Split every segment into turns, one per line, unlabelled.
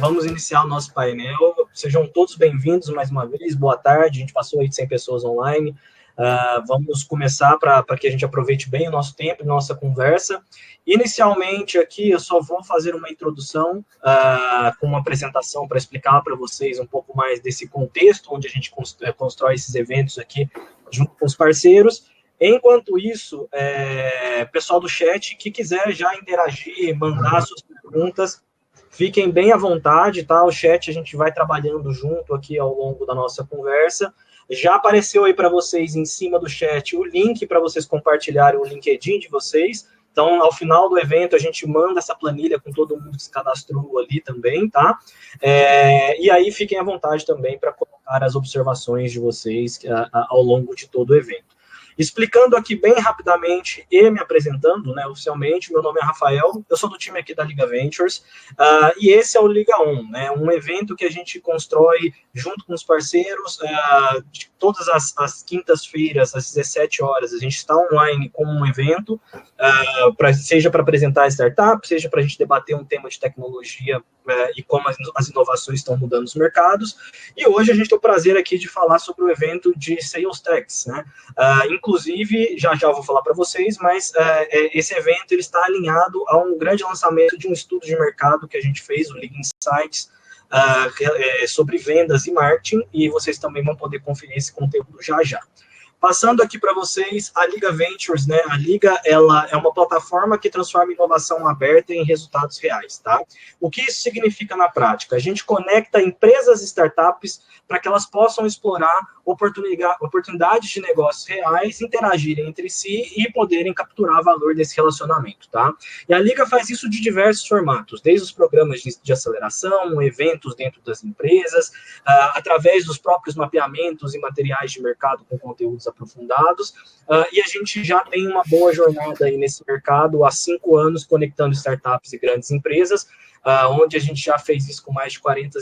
vamos iniciar o nosso painel. Sejam todos bem-vindos mais uma vez, boa tarde, a gente passou aí de 100 pessoas online. Vamos começar para que a gente aproveite bem o nosso tempo e nossa conversa. Inicialmente aqui eu só vou fazer uma introdução com uma apresentação para explicar para vocês um pouco mais desse contexto onde a gente constrói esses eventos aqui junto com os parceiros. Enquanto isso, pessoal do chat que quiser já interagir, mandar suas perguntas, fiquem bem à vontade, tá? O chat a gente vai trabalhando junto aqui ao longo da nossa conversa. Já apareceu aí para vocês em cima do chat o link para vocês compartilharem o LinkedIn de vocês. Então, ao final do evento, a gente manda essa planilha com todo mundo que se cadastrou ali também, tá? E aí, fiquem à vontade também para colocar as observações de vocês ao longo de todo o evento. Explicando aqui bem rapidamente e me apresentando, né, oficialmente, meu nome é Rafael, eu sou do time aqui da Liga Ventures, e esse é o Liga On, né, um evento que a gente constrói junto com os parceiros, de todas as quintas-feiras, às 17 horas, a gente está online com um evento, seja para apresentar startup, seja para a gente debater um tema de tecnologia e como as inovações estão mudando os mercados, e hoje a gente tem o prazer aqui de falar sobre o evento de Sales Techs, né, inclusive, já vou falar para vocês, mas esse evento ele está alinhado a um grande lançamento de um estudo de mercado que a gente fez, o Liga Insights, sobre vendas e marketing, e vocês também vão poder conferir esse conteúdo já. Passando aqui para vocês, a Liga Ventures, né? A Liga, ela é uma plataforma que transforma inovação aberta em resultados reais, tá? O que isso significa na prática? A gente conecta empresas e startups para que elas possam explorar oportunidades de negócios reais, interagirem entre si e poderem capturar valor desse relacionamento, tá? E a Liga faz isso de diversos formatos, desde os programas de aceleração, eventos dentro das empresas, através dos próprios mapeamentos e materiais de mercado com conteúdos aprofundados, e a gente já tem uma boa jornada aí nesse mercado há 5 anos, conectando startups e grandes empresas, onde a gente já fez isso com mais de 40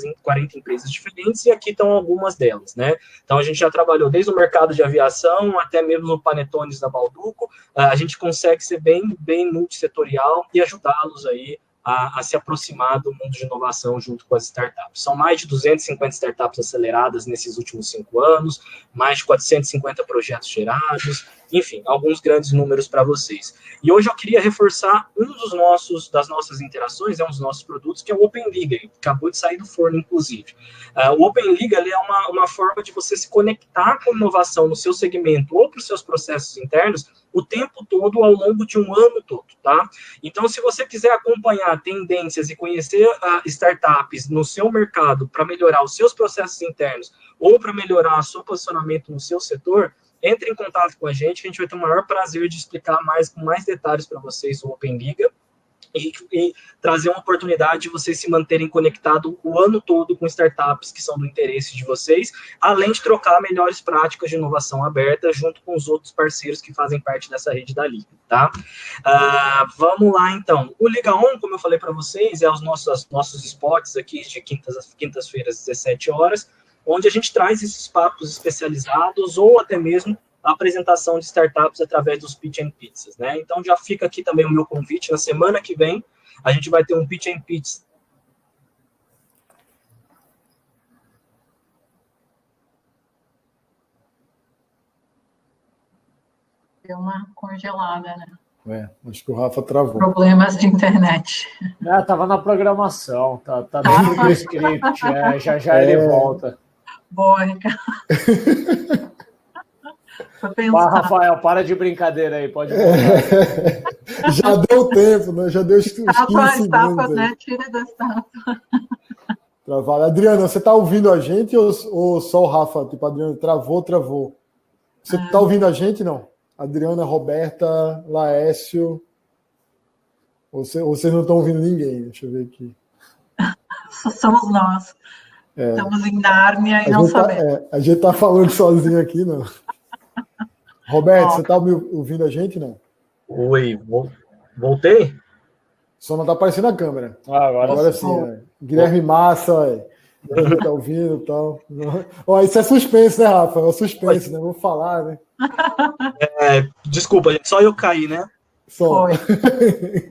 empresas diferentes, e aqui estão algumas delas, né? Então, a gente já trabalhou desde o mercado de aviação, até mesmo no Panetones da Balduco, a gente consegue ser bem multissetorial e ajudá-los aí a se aproximar do mundo de inovação junto com as startups. São mais de 250 startups aceleradas nesses últimos 5 anos, mais de 450 projetos gerados, enfim, alguns grandes números para vocês. E hoje eu queria reforçar das nossas interações, um dos nossos produtos, que é o Open Liga, que acabou de sair do forno, inclusive. O Open Liga ele é uma forma de você se conectar com inovação no seu segmento ou para os seus processos internos o tempo todo, ao longo de um ano todo, tá? Então, se você quiser acompanhar tendências e conhecer startups no seu mercado para melhorar os seus processos internos ou para melhorar o seu posicionamento no seu setor, entre em contato com a gente vai ter o maior prazer de explicar com mais detalhes para vocês o Open Liga e trazer uma oportunidade de vocês se manterem conectados o ano todo com startups que são do interesse de vocês, além de trocar melhores práticas de inovação aberta junto com os outros parceiros que fazem parte dessa rede da Liga, tá? Vamos lá, então. O Liga On, como eu falei para vocês, é os nossos spots aqui de quintas-feiras, 17 horas, onde a gente traz esses papos especializados ou até mesmo a apresentação de startups através dos Pitch and Pizzas, né? Então, já fica aqui também o meu convite. Na semana que vem, a gente vai ter um Pitch and Pizza.
Deu uma congelada, né?
Acho que o Rafa travou.
Problemas de internet.
Tava na programação, tá dentro do script, já ele volta.
Boa, Ricardo.
Rafael, para de brincadeira aí, pode voltar.
Já deu tempo, né? Já deu os 15 segundos.
Né? Tira da estátua.
Travado. Adriana, você tá ouvindo a gente ou só o Rafa? Tipo, Adriana, travou. Você tá ouvindo a gente, não? Adriana, Roberta, Laércio. Ou vocês não estão ouvindo ninguém? Deixa eu ver aqui.
Somos nós. Estamos em Nárnia e não sabemos.
A gente tá falando sozinho aqui, não. Roberto, você tá ouvindo a gente, não?
Oi, voltei?
Só não tá aparecendo a câmera.
Agora
sim. Guilherme Massa, tá ouvindo e tal. Isso é suspense, né, Rafa? É suspense, né? Vou falar, né?
Desculpa, gente, só eu caí, né?
Foi.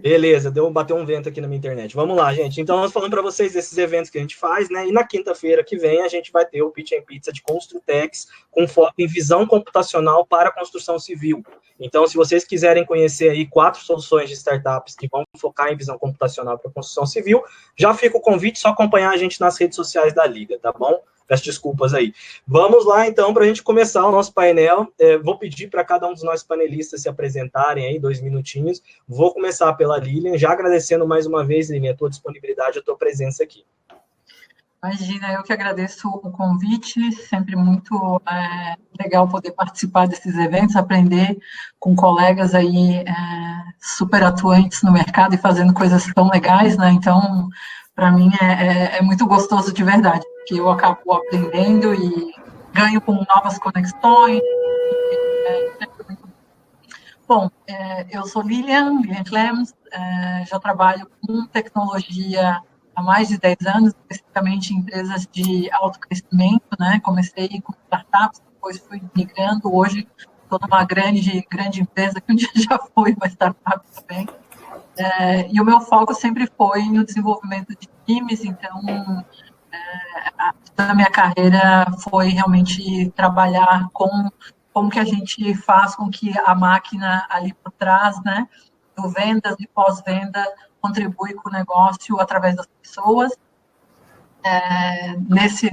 Beleza, bateu um vento aqui na minha internet. Vamos lá, gente. Então, nós falamos para vocês desses eventos que a gente faz, né? E na quinta-feira que vem, a gente vai ter o Pitch and Pizza de Construtex, com foco em visão computacional para a construção civil. Então, se vocês quiserem conhecer aí 4 soluções de startups que vão focar em visão computacional para a construção civil, já fica o convite, só acompanhar a gente nas redes sociais da Liga, tá bom? Peço desculpas aí. Vamos lá, então, para a gente começar o nosso painel. Vou pedir para cada um dos nossos panelistas se apresentarem aí, 2 minutinhos. Vou começar pela Lilian, já agradecendo mais uma vez, Lilian, a tua disponibilidade, a tua presença aqui.
Imagina, eu que agradeço o convite, sempre muito legal poder participar desses eventos, aprender com colegas aí super atuantes no mercado e fazendo coisas tão legais, né? Então, para mim é muito gostoso de verdade, porque eu acabo aprendendo e ganho com novas conexões. Bom, eu sou Lilian Clems, já trabalho com tecnologia há mais de 10 anos, especificamente em empresas de alto crescimento, né? Comecei com startups, depois fui migrando, hoje estou numa grande empresa, que um dia já foi uma startup também. E o meu foco sempre foi no desenvolvimento de times, então a minha carreira foi realmente trabalhar com como que a gente faz com que a máquina ali por trás, né, do vendas e pós-venda, contribui com o negócio através das pessoas.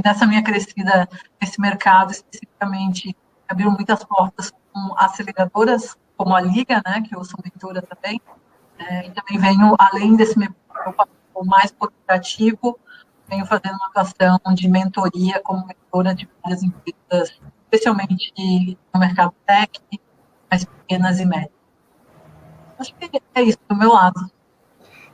Nessa minha crescida nesse mercado, especificamente, abriu muitas portas com aceleradoras, como a Liga, né, que eu sou mentora também. E também venho, além desse meu papel mais corporativo, venho fazendo uma atuação de mentoria como mentora de várias empresas, especialmente no mercado tech, mais pequenas e médias. Acho que é isso do meu lado.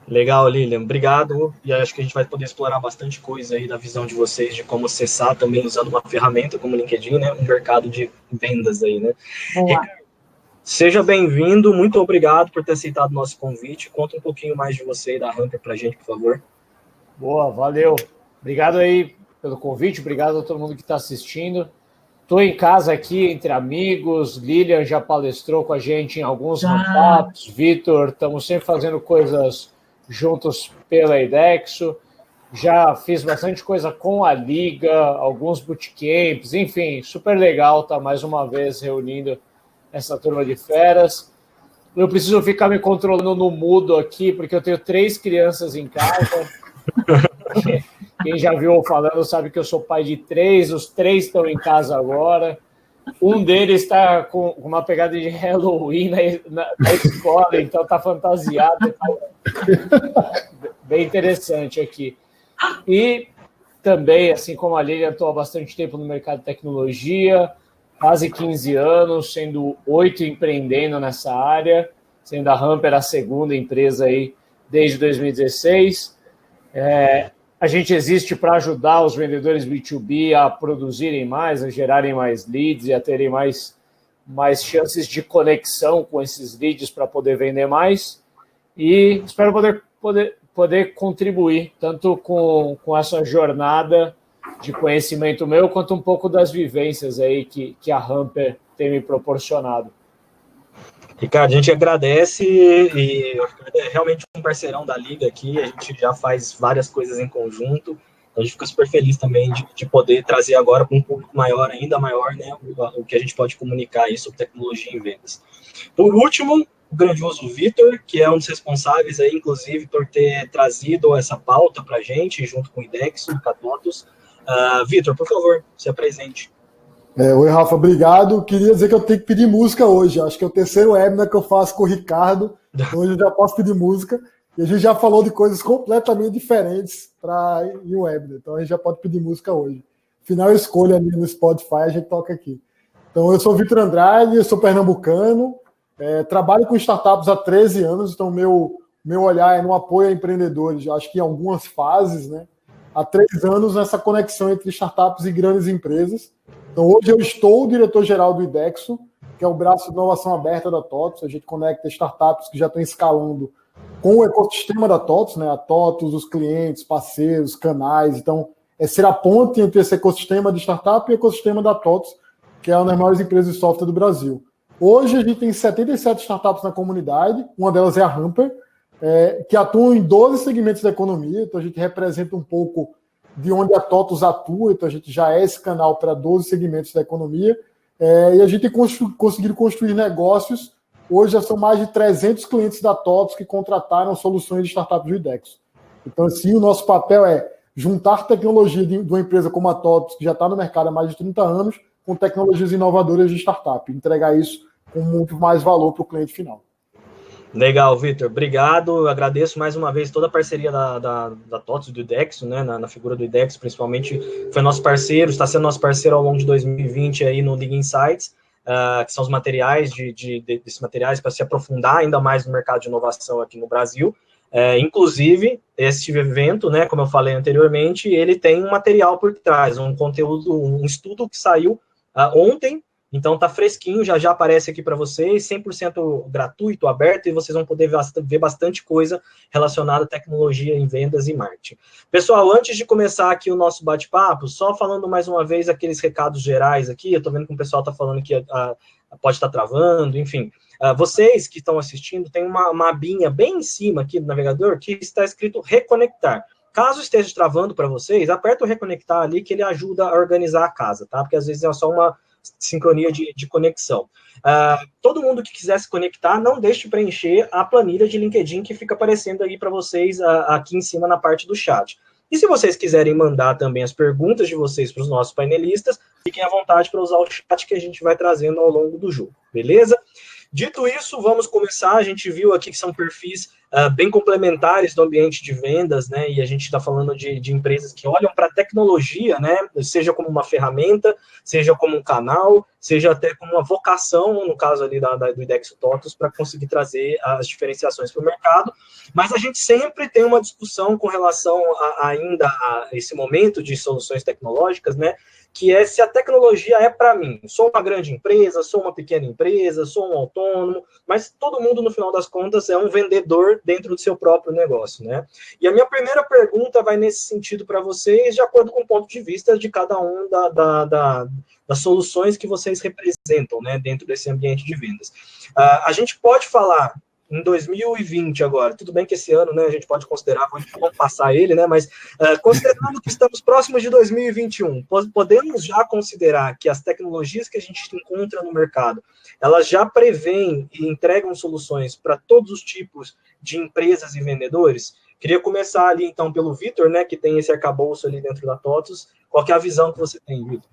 Legal, Lilian, obrigado. E acho que a gente vai poder explorar bastante coisa aí da visão de vocês, de como acessar também usando uma ferramenta como o LinkedIn, né? Um mercado de vendas aí, né?
Boa.
Seja bem-vindo, muito obrigado por ter aceitado o nosso convite. Conta um pouquinho mais de você e da Hamper para a gente, por favor.
Boa, valeu. Obrigado aí pelo convite, obrigado a todo mundo que está assistindo. Estou em casa aqui, entre amigos, Lilian já palestrou com a gente em alguns ramp-ups, Vitor, estamos sempre fazendo coisas juntos pela Idexo. Já fiz bastante coisa com a Liga, alguns bootcamps, enfim, super legal estar mais uma vez reunindo essa turma de feras. Eu preciso ficar me controlando no mudo aqui, porque eu tenho 3 crianças em casa. Quem já viu eu falando sabe que eu sou pai de 3, os 3 estão em casa agora. Um deles está com uma pegada de Halloween na escola, então está fantasiado. Bem interessante aqui. E também, assim como a Lilian, estou há bastante tempo no mercado de tecnologia, quase 15 anos, sendo 8 empreendendo nessa área, sendo a Hamper a segunda empresa aí desde 2016. A gente existe para ajudar os vendedores B2B a produzirem mais, a gerarem mais leads e a terem mais chances de conexão com esses leads para poder vender mais. E espero poder contribuir tanto com essa jornada de conhecimento meu, quanto um pouco das vivências aí que a Hamper tem me proporcionado.
Ricardo, a gente agradece e é realmente um parceirão da Liga aqui, a gente já faz várias coisas em conjunto, a gente fica super feliz também de poder trazer agora para um público maior, ainda maior, né, o que a gente pode comunicar aí sobre tecnologia e vendas. Por último, o grandioso Vitor, que é um dos responsáveis aí, inclusive, por ter trazido essa pauta para a gente, junto com o Idexo e o Catotos. Vitor, por favor, se apresente.
Oi, Rafa, obrigado. Queria dizer que eu tenho que pedir música hoje. Acho que é o terceiro webinar que eu faço com o Ricardo. Hoje eu já posso pedir música. E a gente já falou de coisas completamente diferentes para ir um webinar. Então a gente já pode pedir música hoje. Final eu escolho ali no Spotify, a gente toca aqui. Então eu sou o Vitor Andrade, eu sou pernambucano, trabalho com startups há 13 anos, então meu olhar é no apoio a empreendedores, acho que em algumas fases, né? Há 3 anos nessa conexão entre startups e grandes empresas. Então, hoje eu estou o diretor-geral do Idexo, que é o braço de inovação aberta da TOTVS. A gente conecta startups que já estão escalando com o ecossistema da TOTVS, né? A TOTVS, os clientes, parceiros, canais. Então, é ser a ponte entre esse ecossistema de startup e o ecossistema da TOTVS, que é uma das maiores empresas de software do Brasil. Hoje a gente tem 77 startups na comunidade, uma delas é a Hamper, que atuam em 12 segmentos da economia, então a gente representa um pouco de onde a TOTVS atua, então a gente já é esse canal para 12 segmentos da economia, e a gente tem conseguido construir negócios. Hoje já são mais de 300 clientes da TOTVS que contrataram soluções de startups do IDEXO. Então, assim, o nosso papel é juntar tecnologia de uma empresa como a TOTVS, que já está no mercado há mais de 30 anos, com tecnologias inovadoras de startup, entregar isso com muito mais valor para o cliente final.
Legal, Vitor, obrigado. Eu agradeço mais uma vez toda a parceria da TOTVS, do IDEXO, né, na figura do IDEXO, principalmente, foi nosso parceiro, está sendo nosso parceiro ao longo de 2020 aí no League Insights, que são os materiais, desses materiais para se aprofundar ainda mais no mercado de inovação aqui no Brasil. Inclusive, esse evento, né, como eu falei anteriormente, ele tem um material por trás, um conteúdo, um estudo que saiu ontem, então tá fresquinho, já aparece aqui para vocês, 100% gratuito, aberto, e vocês vão poder ver bastante coisa relacionada à tecnologia em vendas e marketing. Pessoal, antes de começar aqui o nosso bate-papo, só falando mais uma vez aqueles recados gerais aqui, eu tô vendo que o pessoal tá falando que pode estar travando, enfim. Vocês que estão assistindo, tem uma abinha bem em cima aqui do navegador que está escrito reconectar. Caso esteja travando para vocês, aperta o reconectar ali que ele ajuda a organizar a casa, tá? Porque às vezes é só uma sincronia de conexão. Todo mundo que quiser se conectar, não deixe de preencher a planilha de LinkedIn que fica aparecendo aí para vocês aqui em cima na parte do chat. E se vocês quiserem mandar também as perguntas de vocês para os nossos panelistas, fiquem à vontade para usar o chat que a gente vai trazendo ao longo do jogo, beleza? Dito isso, vamos começar. A gente viu aqui que são perfis bem complementares do ambiente de vendas, né? E a gente está falando de empresas que olham para a tecnologia, né? Seja como uma ferramenta, seja como um canal, seja até como uma vocação, no caso ali do IDEXO TOTVS, para conseguir trazer as diferenciações para o mercado. Mas a gente sempre tem uma discussão com relação ainda a esse momento de soluções tecnológicas, né? Que é se a tecnologia é para mim. Sou uma grande empresa, sou uma pequena empresa, sou um autônomo, mas todo mundo, no final das contas, é um vendedor dentro do seu próprio negócio, né? E a minha primeira pergunta vai nesse sentido para vocês, de acordo com o ponto de vista de cada um das soluções que vocês representam, né, dentro desse ambiente de vendas. A gente pode falar em 2020 agora, tudo bem que esse ano, né, a gente pode considerar, vamos passar ele, né, mas considerando que estamos próximos de 2021, podemos já considerar que as tecnologias que a gente encontra no mercado, elas já prevêem e entregam soluções para todos os tipos de empresas e vendedores? Queria começar ali, então, pelo Vitor, né, que tem esse arcabouço ali dentro da TOTVS. Qual que é a visão que você tem, Vitor?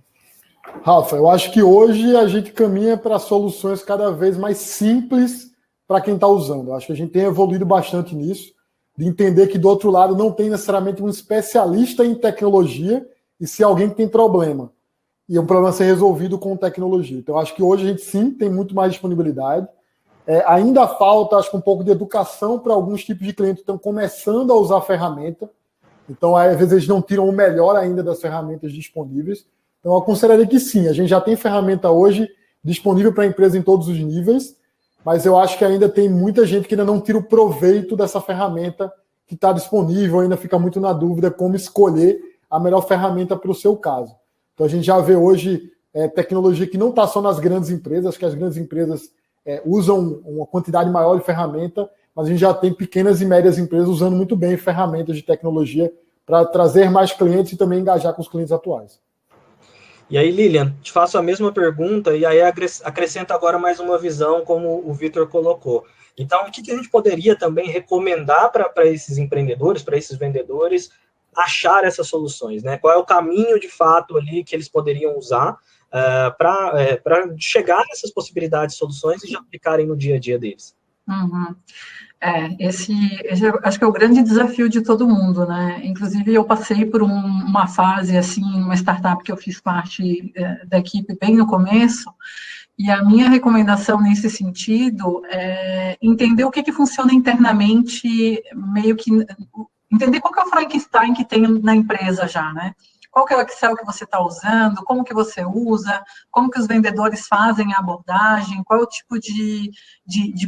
Rafa, eu acho que hoje a gente caminha para soluções cada vez mais simples para quem está usando. Eu acho que a gente tem evoluído bastante nisso, de entender que do outro lado não tem necessariamente um especialista em tecnologia, e se alguém que tem problema. E é um problema a ser resolvido com tecnologia. Então, eu acho que hoje a gente sim tem muito mais disponibilidade. Ainda falta, acho que um pouco de educação para alguns tipos de clientes que estão começando a usar a ferramenta. Então, às vezes, eles não tiram o melhor ainda das ferramentas disponíveis. Então, eu aconselharia que sim, a gente já tem ferramenta hoje disponível para a empresa em todos os níveis, mas eu acho que ainda tem muita gente que ainda não tira o proveito dessa ferramenta que está disponível, ainda fica muito na dúvida como escolher a melhor ferramenta para o seu caso. Então, a gente já vê hoje tecnologia que não está só nas grandes empresas, acho que as grandes empresas usam uma quantidade maior de ferramenta, mas a gente já tem pequenas e médias empresas usando muito bem ferramentas de tecnologia para trazer mais clientes e também engajar com os clientes atuais.
E aí, Lilian, te faço a mesma pergunta e aí acrescento agora mais uma visão, como o Vitor colocou. Então, o que a gente poderia também recomendar para esses empreendedores, para esses vendedores, achar essas soluções, né? Qual é o caminho, de fato, ali que eles poderiam usar para chegar nessas possibilidades de soluções e já aplicarem no dia a dia deles?
Uhum. Esse acho que é o grande desafio de todo mundo, né? Inclusive, eu passei por uma fase, assim, uma startup que eu fiz parte da equipe bem no começo, e a minha recomendação nesse sentido é entender o que funciona internamente, meio que entender qual que é o Frankenstein que tem na empresa já, né? qual que é o Excel que você está usando, como que você usa, como que os vendedores fazem a abordagem, qual é o tipo de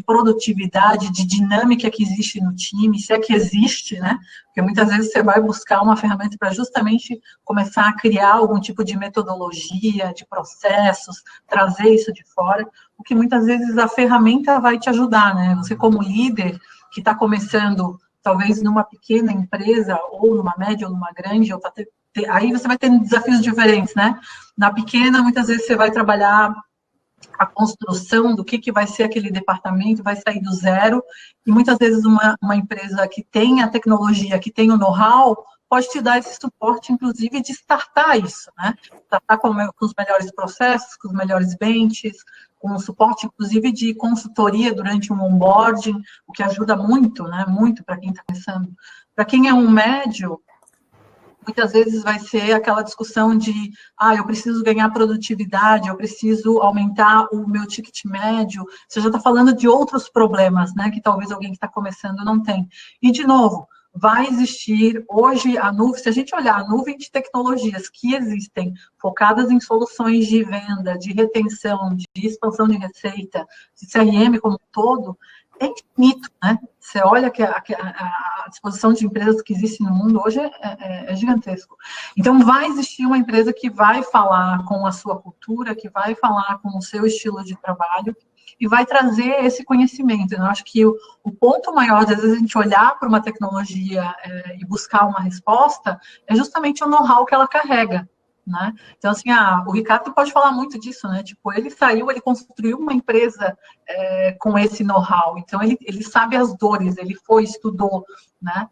produtividade, de dinâmica que existe no time, se é que existe, né? Porque muitas vezes você vai buscar uma ferramenta para justamente começar a criar algum tipo de metodologia, de processos, trazer isso de fora, o que muitas vezes a ferramenta vai te ajudar, né? Você como líder que está começando, talvez numa pequena empresa, ou numa média, ou numa grande, ou aí você vai ter desafios diferentes, né? Na pequena, muitas vezes você vai trabalhar a construção do que vai ser aquele departamento, vai sair do zero, e muitas vezes uma empresa que tem a tecnologia, que tem o know-how, pode te dar esse suporte, inclusive, de startar isso, né? Startar com os melhores processos, com os melhores benches, com o suporte, inclusive, de consultoria durante um onboarding, o que ajuda muito, né? Muito para quem está começando. Para quem é um médio, muitas vezes vai ser aquela discussão de, eu preciso ganhar produtividade, eu preciso aumentar o meu ticket médio. Você já está falando de outros problemas, né, que talvez alguém que está começando não tem. E, de novo, vai existir hoje a nuvem, se a gente olhar a nuvem de tecnologias que existem, focadas em soluções de venda, de retenção, de expansão de receita, de CRM como um todo, é infinito, né? Você olha que a disposição de empresas que existem no mundo hoje é gigantesco. Então, vai existir uma empresa que vai falar com a sua cultura, que vai falar com o seu estilo de trabalho e vai trazer esse conhecimento. Eu acho que o ponto maior, às vezes, a gente olhar para uma tecnologia e buscar uma resposta é justamente o know-how que ela carrega. Né? Então, assim, o Ricardo pode falar muito disso, né? Tipo, ele construiu uma empresa com esse know-how, então ele sabe as dores, ele estudou, né?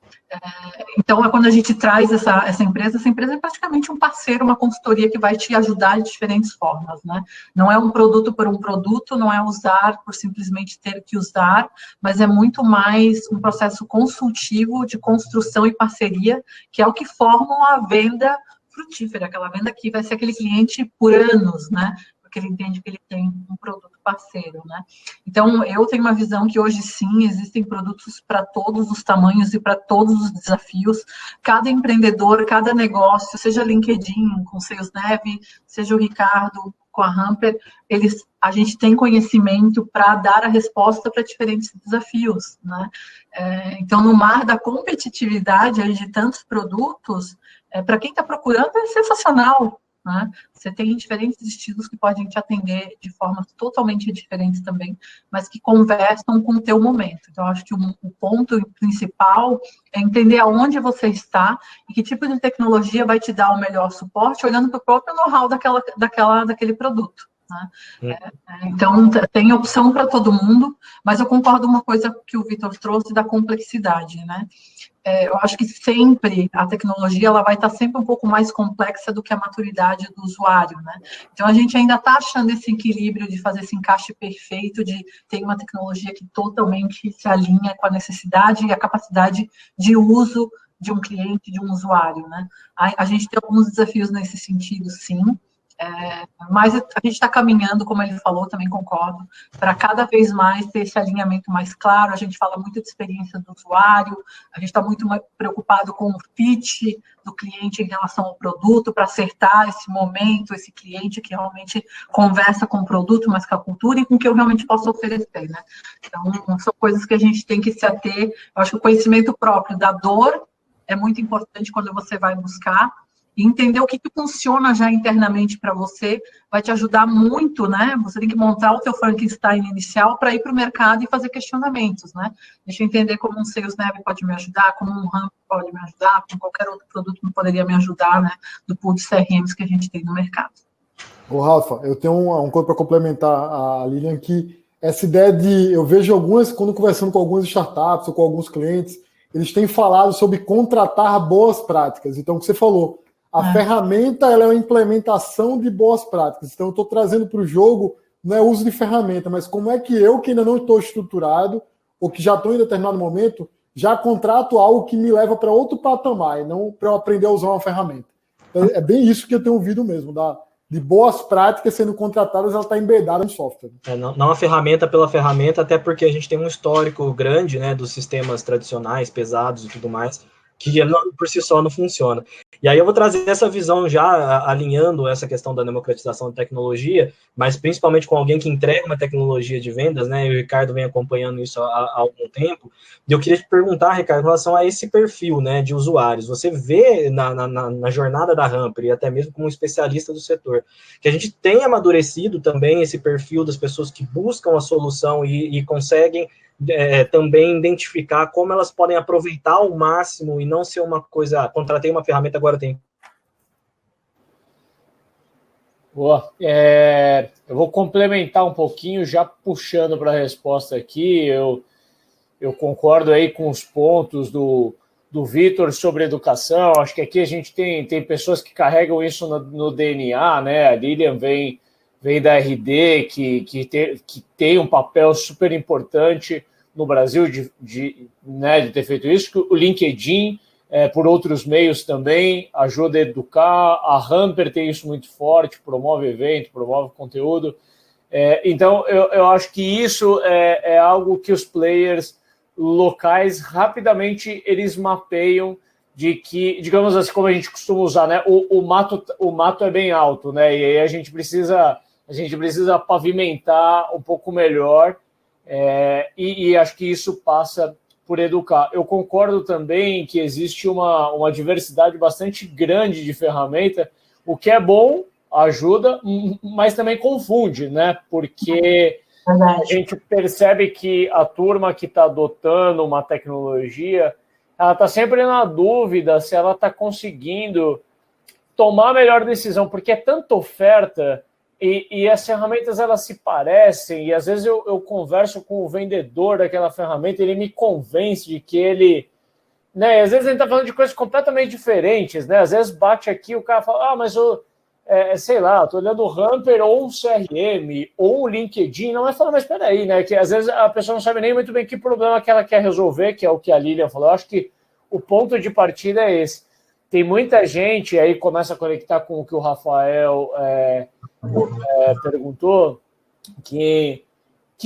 Então, quando a gente traz essa empresa é praticamente um parceiro, uma consultoria que vai te ajudar de diferentes formas, né? Não é um produto por um produto, não é usar por simplesmente ter que usar, mas é muito mais um processo consultivo de construção e parceria, que é o que forma a venda frutífera, aquela venda que vai ser aquele cliente por anos, né? Porque ele entende que ele tem um produto parceiro, né? Então, eu tenho uma visão que hoje, sim, existem produtos para todos os tamanhos e para todos os desafios. Cada empreendedor, cada negócio, seja LinkedIn com SalesNav, seja o Ricardo com a Hamper, a gente tem conhecimento para dar a resposta para diferentes desafios, né? Então, no mar da competitividade aí de tantos produtos, para quem está procurando é sensacional, né? Você tem diferentes estilos que podem te atender de formas totalmente diferentes também, mas que conversam com o teu momento. Então, acho que o ponto principal é entender aonde você está e que tipo de tecnologia vai te dar o melhor suporte, olhando para o próprio know-how daquele produto. Né? Então, tem opção para todo mundo, mas eu concordo com uma coisa que o Vitor trouxe da complexidade, né? Eu acho que sempre a tecnologia ela vai estar sempre um pouco mais complexa do que a maturidade do usuário, né? Então, a gente ainda está achando esse equilíbrio de fazer esse encaixe perfeito, de ter uma tecnologia que totalmente se alinha com a necessidade e a capacidade de uso de um cliente, de um usuário, né? A gente tem alguns desafios nesse sentido, sim. Mas a gente está caminhando, como ele falou, também concordo, para cada vez mais ter esse alinhamento mais claro. A gente fala muito de experiência do usuário, a gente está muito preocupado com o fit do cliente em relação ao produto, para acertar esse momento, esse cliente que realmente conversa com o produto, mas com a cultura e com o que eu realmente posso oferecer, né? Então, são coisas que a gente tem que se ater. Eu acho que o conhecimento próprio da dor é muito importante quando você vai buscar. E entender o que funciona já internamente para você vai te ajudar muito, né? Você tem que montar o teu Frankenstein inicial para ir para o mercado e fazer questionamentos, né? Deixa eu entender como um SalesNav pode me ajudar, como um Ramp pode me ajudar, como qualquer outro produto não poderia me ajudar, né? Do pool de CRMs que a gente tem no mercado.
Ô, Rafa, eu tenho uma coisa para complementar a Lilian, que essa ideia eu vejo quando conversando com algumas startups ou com alguns clientes, eles têm falado sobre contratar boas práticas. Então, o que você falou, a ferramenta ela é uma implementação de boas práticas. Então, eu estou trazendo para o jogo, não é uso de ferramenta, mas como é que eu, que ainda não estou estruturado, ou que já estou em determinado momento, já contrato algo que me leva para outro patamar, e não para eu aprender a usar uma ferramenta. Então, é bem isso que eu tenho ouvido mesmo, de boas práticas sendo contratadas, ela está embedada no software.
Não a ferramenta pela ferramenta, até porque a gente tem um histórico grande, né, dos sistemas tradicionais, pesados e tudo mais, que por si só não funciona. E aí eu vou trazer essa visão já alinhando essa questão da democratização da tecnologia, mas principalmente com alguém que entrega uma tecnologia de vendas, né? E o Ricardo vem acompanhando isso há algum tempo. E eu queria te perguntar, Ricardo, em relação a esse perfil, né, de usuários. Você vê na jornada da Ramper, e até mesmo como especialista do setor, que a gente tem amadurecido também esse perfil das pessoas que buscam a solução e conseguem também identificar como elas podem aproveitar ao máximo e não ser uma coisa, contratei uma ferramenta, agora tem.
Boa. Eu vou complementar um pouquinho, já puxando para a resposta aqui. Eu concordo aí com os pontos do Vitor sobre educação. Acho que aqui a gente tem pessoas que carregam isso no DNA, né? A Lilian vem da RD, que tem um papel super importante no Brasil de ter feito isso. O LinkedIn, por outros meios também, ajuda a educar. A Ramper tem isso muito forte, promove evento, promove conteúdo. Então, eu acho que isso é algo que os players locais rapidamente eles mapeiam de que, digamos assim, como a gente costuma usar, né? O mato é bem alto, né? E aí a gente precisa pavimentar um pouco melhor, e acho que isso passa por educar. Eu concordo também que existe uma diversidade bastante grande de ferramenta, o que é bom, ajuda, mas também confunde, né? Porque a gente percebe que a turma que está adotando uma tecnologia, ela está sempre na dúvida se ela está conseguindo tomar a melhor decisão, porque é tanta oferta e as ferramentas elas se parecem, e às vezes eu converso com o vendedor daquela ferramenta, ele me convence de que ele... Né, às vezes a gente está falando de coisas completamente diferentes, né? Às vezes bate aqui, o cara fala, mas sei lá, estou olhando o Ramper ou um CRM ou um LinkedIn, não vai falar, mas espera aí, né? Que às vezes a pessoa não sabe nem muito bem que problema que ela quer resolver, que é o que a Lilian falou. Eu acho que o ponto de partida é esse. Tem muita gente, aí começa a conectar com o que o Rafael perguntou, que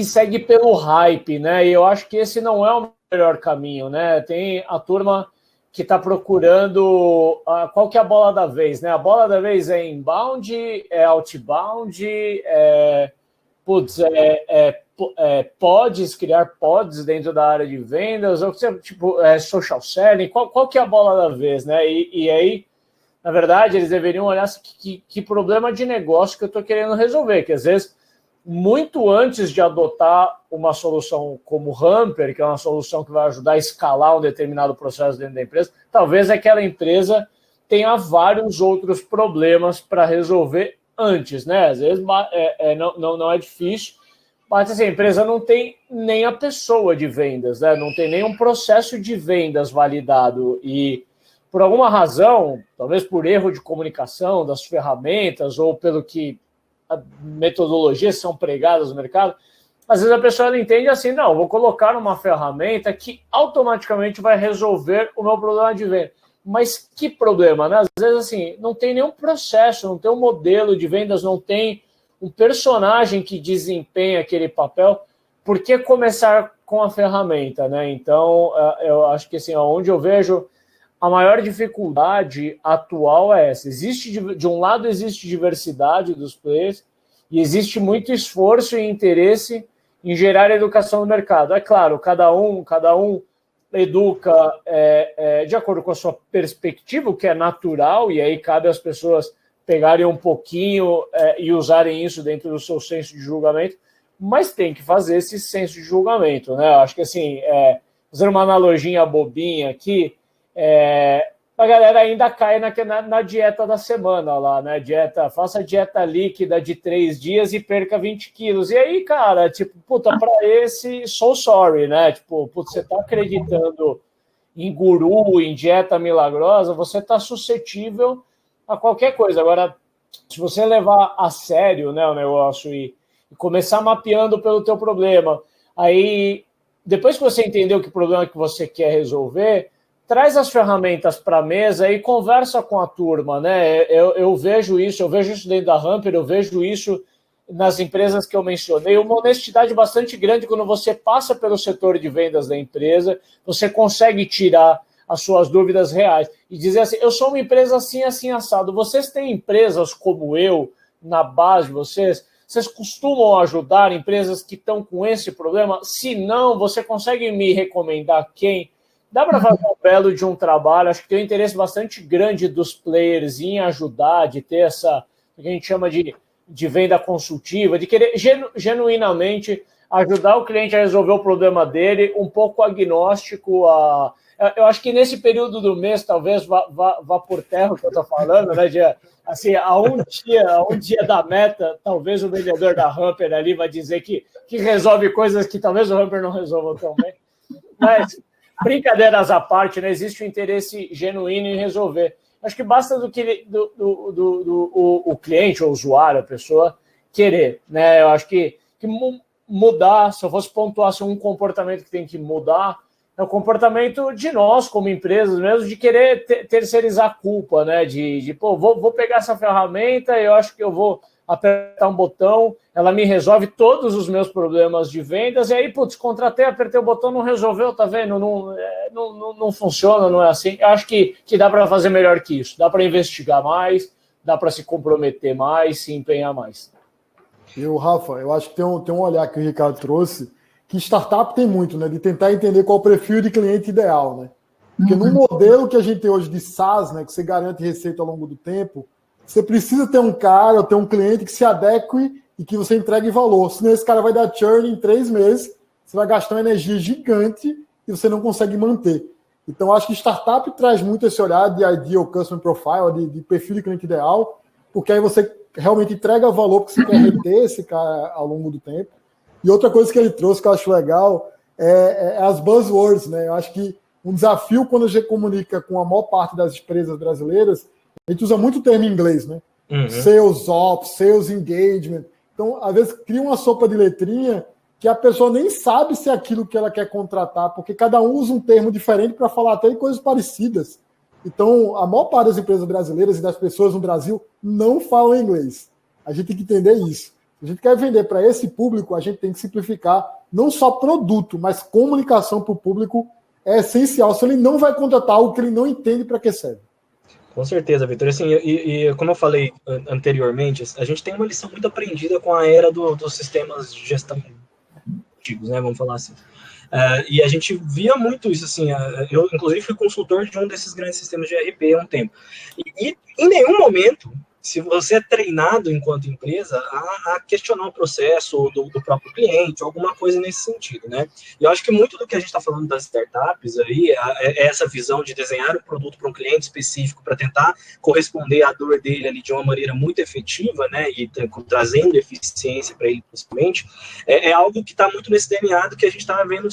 segue pelo hype, né? E eu acho que esse não é o melhor caminho, né? Tem a turma que está procurando qual que é a bola da vez, né? A bola da vez é inbound, é outbound, pods, criar pods dentro da área de vendas, ou tipo, social selling, qual que é a bola da vez, né? E aí, na verdade, eles deveriam olhar que problema de negócio que eu estou querendo resolver, que às vezes, muito antes de adotar uma solução como Ramper, que é uma solução que vai ajudar a escalar um determinado processo dentro da empresa, talvez aquela empresa tenha vários outros problemas para resolver antes, né? Às vezes não é difícil, mas assim, a empresa não tem nem a pessoa de vendas, né? Não tem nem um processo de vendas validado e, por alguma razão, talvez por erro de comunicação das ferramentas ou pelo que metodologias são pregadas no mercado, às vezes a pessoa ela entende assim, não, vou colocar uma ferramenta que automaticamente vai resolver o meu problema de venda. Mas que problema, né? Às vezes, assim, não tem nenhum processo, não tem um modelo de vendas, não tem um personagem que desempenha aquele papel. Por que começar com a ferramenta, né? Então, eu acho que, assim, onde eu vejo a maior dificuldade atual é essa. De um lado, existe diversidade dos players e existe muito esforço e interesse em gerar educação no mercado. É claro, cada um educa de acordo com a sua perspectiva, o que é natural, e aí cabe às pessoas pegarem um pouquinho e usarem isso dentro do seu senso de julgamento, mas tem que fazer esse senso de julgamento, né? Eu acho que, assim, fazendo uma analogia bobinha aqui, a galera ainda cai na dieta da semana lá, né? Faça a dieta líquida de 3 dias e perca 20 quilos. E aí, cara, tipo, puta, pra esse, so sorry, né? Tipo, puta, você tá acreditando em guru, em dieta milagrosa, você tá suscetível a qualquer coisa. Agora, se você levar a sério, né, o negócio e começar mapeando pelo teu problema, aí, depois que você entendeu que problema que você quer resolver, traz as ferramentas para a mesa e conversa com a turma, né? Eu vejo isso dentro da Ramper, eu vejo isso nas empresas que eu mencionei, uma honestidade bastante grande quando você passa pelo setor de vendas da empresa, você consegue tirar as suas dúvidas reais. E dizer assim, eu sou uma empresa assim, assim, assado. Vocês têm empresas como eu na base de vocês? Vocês costumam ajudar empresas que estão com esse problema? Se não, você consegue me recomendar quem? Dá para fazer um belo de um trabalho. Acho que tem um interesse bastante grande dos players em ajudar, de ter essa, o que a gente chama de venda consultiva, de querer genuinamente ajudar o cliente a resolver o problema dele, um pouco agnóstico a... Eu acho que nesse período do mês, talvez vá por terra o que eu estou falando, né? Assim, a um dia da meta, talvez o vendedor da Humper ali vai dizer que resolve coisas que talvez o Humper não resolva tão bem. Mas, brincadeiras à parte, né? Existe um interesse genuíno em resolver. Acho que basta o cliente, o usuário, a pessoa, querer, né? Eu acho que mudar, se eu fosse pontuar um comportamento que tem que mudar, é o comportamento de nós, como empresas mesmo, de querer terceirizar a culpa, né? Pô, vou pegar essa ferramenta, eu acho que eu vou apertar um botão, ela me resolve todos os meus problemas de vendas, e aí, putz, contratei, apertei o botão, não resolveu, tá vendo? Não funciona, não é assim. Eu acho que dá para fazer melhor que isso, dá para investigar mais, dá para se comprometer mais, se empenhar mais.
E o Rafa, eu acho que tem um olhar que o Ricardo trouxe, que startup tem muito, né? De tentar entender qual é o perfil de cliente ideal, né? Porque no modelo que a gente tem hoje de SaaS, né, que você garante receita ao longo do tempo, você precisa ter um cara ou ter um cliente que se adeque e que você entregue valor. Senão esse cara vai dar churn em 3 meses, você vai gastar uma energia gigante e você não consegue manter. Então, acho que startup traz muito esse olhar de ideal customer profile, de perfil de cliente ideal, porque aí você realmente entrega valor porque você quer reter esse cara ao longo do tempo. E outra coisa que ele trouxe que eu acho legal é as buzzwords, né? Eu acho que um desafio quando a gente comunica com a maior parte das empresas brasileiras, a gente usa muito o termo em inglês, né? Sales Ops, Sales Engagement. Então, às vezes, cria uma sopa de letrinha que a pessoa nem sabe se é aquilo que ela quer contratar, porque cada um usa um termo diferente para falar até de coisas parecidas. Então, a maior parte das empresas brasileiras e das pessoas no Brasil não falam inglês. A gente tem que entender isso. Se a gente quer vender para esse público, a gente tem que simplificar não só produto, mas comunicação para o público é essencial. Se ele não vai contratar algo que ele não entende para que serve.
Com certeza, Vitor. Assim, e como eu falei anteriormente, a gente tem uma lição muito aprendida com a era dos sistemas de gestão antigos, né? Vamos falar assim. E a gente via muito isso, assim, eu inclusive fui consultor de um desses grandes sistemas de ERP há um tempo. E em nenhum momento, se você é treinado enquanto empresa a questionar o processo do próprio cliente, alguma coisa nesse sentido, né? E eu acho que muito do que a gente está falando das startups aí é essa visão de desenhar o produto para um cliente específico para tentar corresponder à dor dele ali de uma maneira muito efetiva, né? E trazendo eficiência para ele, principalmente, é algo que está muito nesse DNA do que a gente está vendo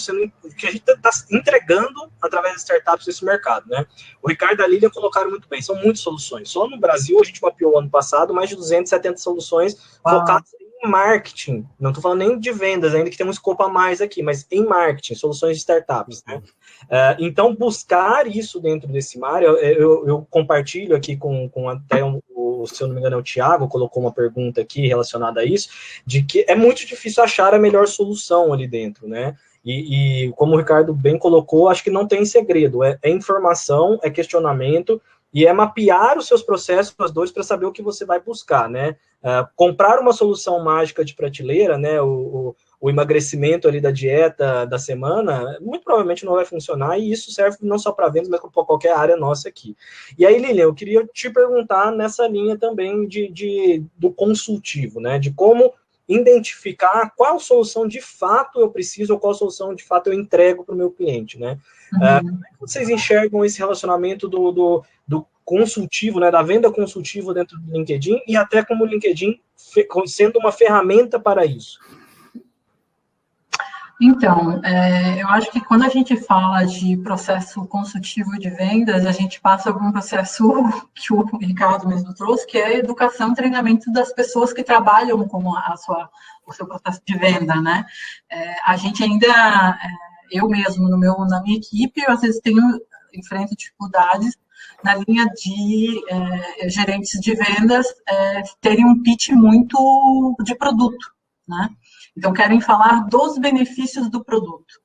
que a gente está entregando através das startups nesse mercado, né? O Ricardo e a Lilian colocaram muito bem, são muitas soluções. Só no Brasil a gente mapeou ano passado mais de 270 soluções focadas em marketing. Não estou falando nem de vendas, ainda que tem um escopo a mais aqui, mas em marketing, soluções de startups, né? Então, buscar isso dentro desse mar, eu compartilho aqui com até se eu não me engano, é o Thiago, colocou uma pergunta aqui relacionada a isso, de que é muito difícil achar a melhor solução ali dentro, né? E como o Ricardo bem colocou, acho que não tem segredo, é informação, é questionamento, e é mapear os seus processos, as dores, para saber o que você vai buscar, né? Comprar uma solução mágica de prateleira, né? O emagrecimento ali da dieta da semana, muito provavelmente não vai funcionar, e isso serve não só para vendas, mas para qualquer área nossa aqui. E aí, Lilian, eu queria te perguntar nessa linha também do consultivo, né? De como identificar qual solução de fato eu preciso, ou qual solução de fato eu entrego para o meu cliente, né? Como é que vocês enxergam esse relacionamento do consultivo, né, da venda consultiva dentro do LinkedIn, e até como o LinkedIn sendo uma ferramenta para isso?
Então, eu acho que quando a gente fala de processo consultivo de vendas, a gente passa por um processo que o Ricardo mesmo trouxe, que é a educação e treinamento das pessoas que trabalham com o seu processo de venda, né? A gente ainda, eu mesmo, na minha equipe, eu, às vezes enfrento dificuldades na linha de gerentes de vendas terem um pitch muito de produto, né? Então, querem falar dos benefícios do produto.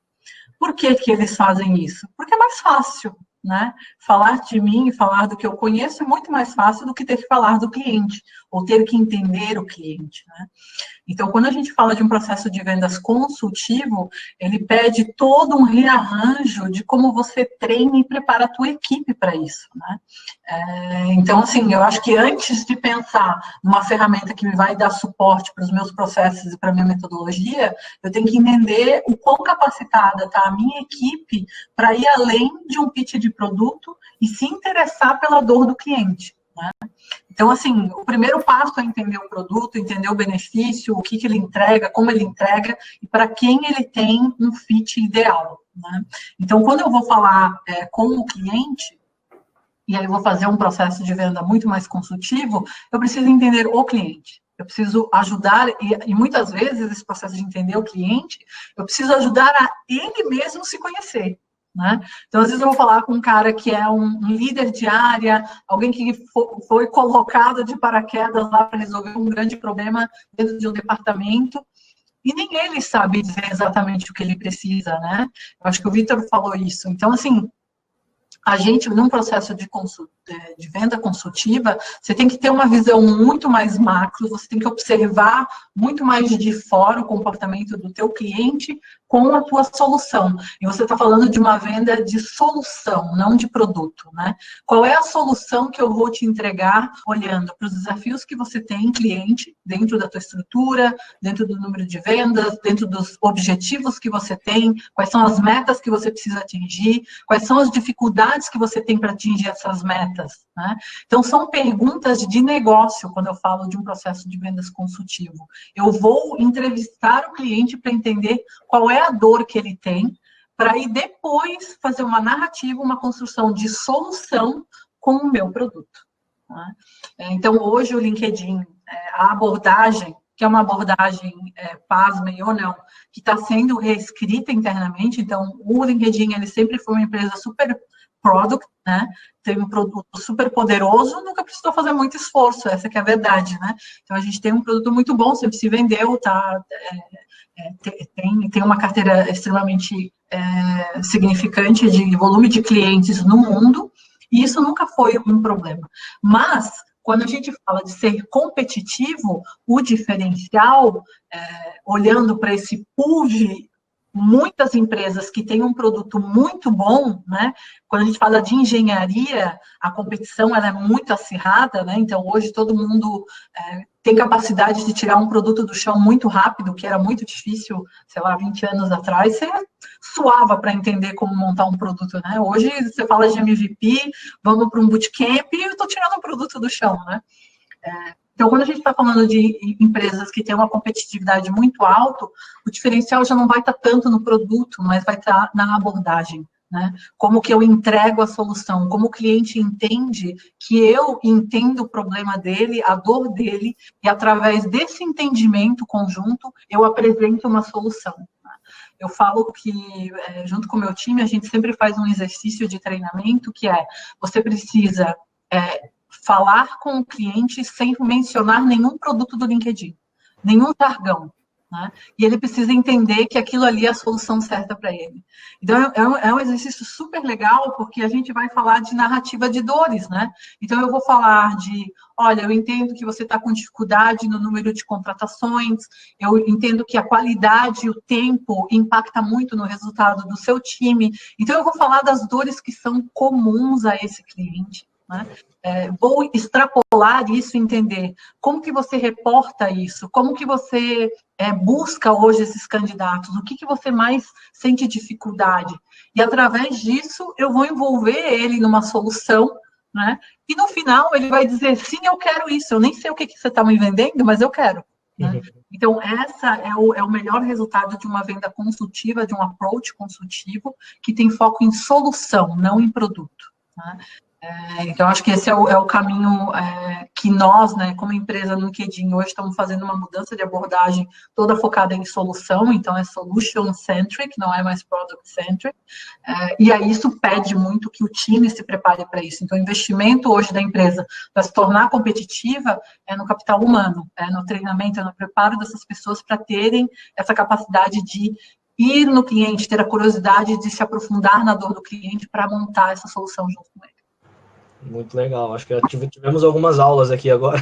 Por que eles fazem isso? Porque é mais fácil, né? Falar de mim, falar do que eu conheço é muito mais fácil do que ter que falar do cliente, ou ter que entender o cliente, né? Então, quando a gente fala de um processo de vendas consultivo, ele pede todo um rearranjo de como você treina e prepara a tua equipe para isso, né? Então, assim, eu acho que antes de pensar numa ferramenta que me vai dar suporte para os meus processos e para a minha metodologia, eu tenho que entender o quão capacitada está a minha equipe para ir além de um pitch de produto e se interessar pela dor do cliente, né? Então, assim, o primeiro passo é entender o produto, entender o benefício, o que ele entrega, como ele entrega e para quem ele tem um fit ideal, né? Então, quando eu vou falar com o cliente, e aí eu vou fazer um processo de venda muito mais consultivo, eu preciso entender o cliente. Eu preciso ajudar, e muitas vezes esse processo de entender o cliente, eu preciso ajudar a ele mesmo se conhecer, né? Então, às vezes eu vou falar com um cara que é um líder de área, alguém que foi colocado de paraquedas lá para resolver um grande problema dentro de um departamento, e nem ele sabe dizer exatamente o que ele precisa, né? Eu acho que o Vitor falou isso. Então, assim, a gente, num processo de venda consultiva, você tem que ter uma visão muito mais macro, você tem que observar muito mais de fora o comportamento do teu cliente com a tua solução. E você está falando de uma venda de solução, não de produto, né? Qual é a solução que eu vou te entregar olhando para os desafios que você tem, cliente, dentro da tua estrutura, dentro do número de vendas, dentro dos objetivos que você tem, quais são as metas que você precisa atingir, quais são as dificuldades que você tem para atingir essas metas, né? Então, são perguntas de negócio quando eu falo de um processo de vendas consultivo. Eu vou entrevistar o cliente para entender qual é a dor que ele tem, para aí depois fazer uma narrativa, uma construção de solução com o meu produto, tá? Então, hoje o LinkedIn, a abordagem, que é uma abordagem, pasmem ou não, que está sendo reescrita internamente. Então, o LinkedIn, ele sempre foi uma empresa super product, né? Tem um produto super poderoso, nunca precisou fazer muito esforço, essa que é a verdade, né? Então, a gente tem um produto muito bom, sempre se vendeu, tá? Tem uma carteira extremamente significante de volume de clientes no mundo, e isso nunca foi um problema. Mas, quando a gente fala de ser competitivo, o diferencial, olhando para esse pool de muitas empresas que têm um produto muito bom, né? Quando a gente fala de engenharia, a competição ela é muito acirrada, né? Então, hoje todo mundo tem capacidade de tirar um produto do chão muito rápido, que era muito difícil, sei lá, 20 anos atrás, você suava para entender como montar um produto, né? Hoje, você fala de MVP, vamos para um bootcamp e eu estou tirando um produto do chão, né? Então, quando a gente está falando de empresas que têm uma competitividade muito alta, o diferencial já não vai estar tanto no produto, mas vai estar na abordagem, né? Como que eu entrego a solução, como o cliente entende que eu entendo o problema dele, a dor dele, e através desse entendimento conjunto, eu apresento uma solução. Eu falo que, junto com o meu time, a gente sempre faz um exercício de treinamento que você precisa falar com o cliente sem mencionar nenhum produto do LinkedIn, nenhum jargão, né? E ele precisa entender que aquilo ali é a solução certa para ele. Então, é um exercício super legal, porque a gente vai falar de narrativa de dores, né? Então, eu vou falar de, olha, eu entendo que você está com dificuldade no número de contratações, eu entendo que a qualidade e o tempo impacta muito no resultado do seu time. Então, eu vou falar das dores que são comuns a esse cliente, né? Vou extrapolar isso, entender como que você reporta isso, como que você busca hoje esses candidatos, o que você mais sente dificuldade. E, através disso, eu vou envolver ele numa solução, né? E, no final, ele vai dizer, sim, eu quero isso, eu nem sei o que você está me vendendo, mas eu quero, né? Então, essa é o melhor resultado de uma venda consultiva, de um approach consultivo, que tem foco em solução, não em produto, né? Então, acho que esse é o caminho que nós, né, como empresa no LinkedIn, hoje estamos fazendo uma mudança de abordagem toda focada em solução, então é solution-centric, não é mais product-centric, e aí isso pede muito que o time se prepare para isso. Então, o investimento hoje da empresa para se tornar competitiva é no capital humano, no treinamento, no preparo dessas pessoas para terem essa capacidade de ir no cliente, ter a curiosidade de se aprofundar na dor do cliente para montar essa solução junto com ele.
Muito legal, acho que tivemos algumas aulas aqui agora,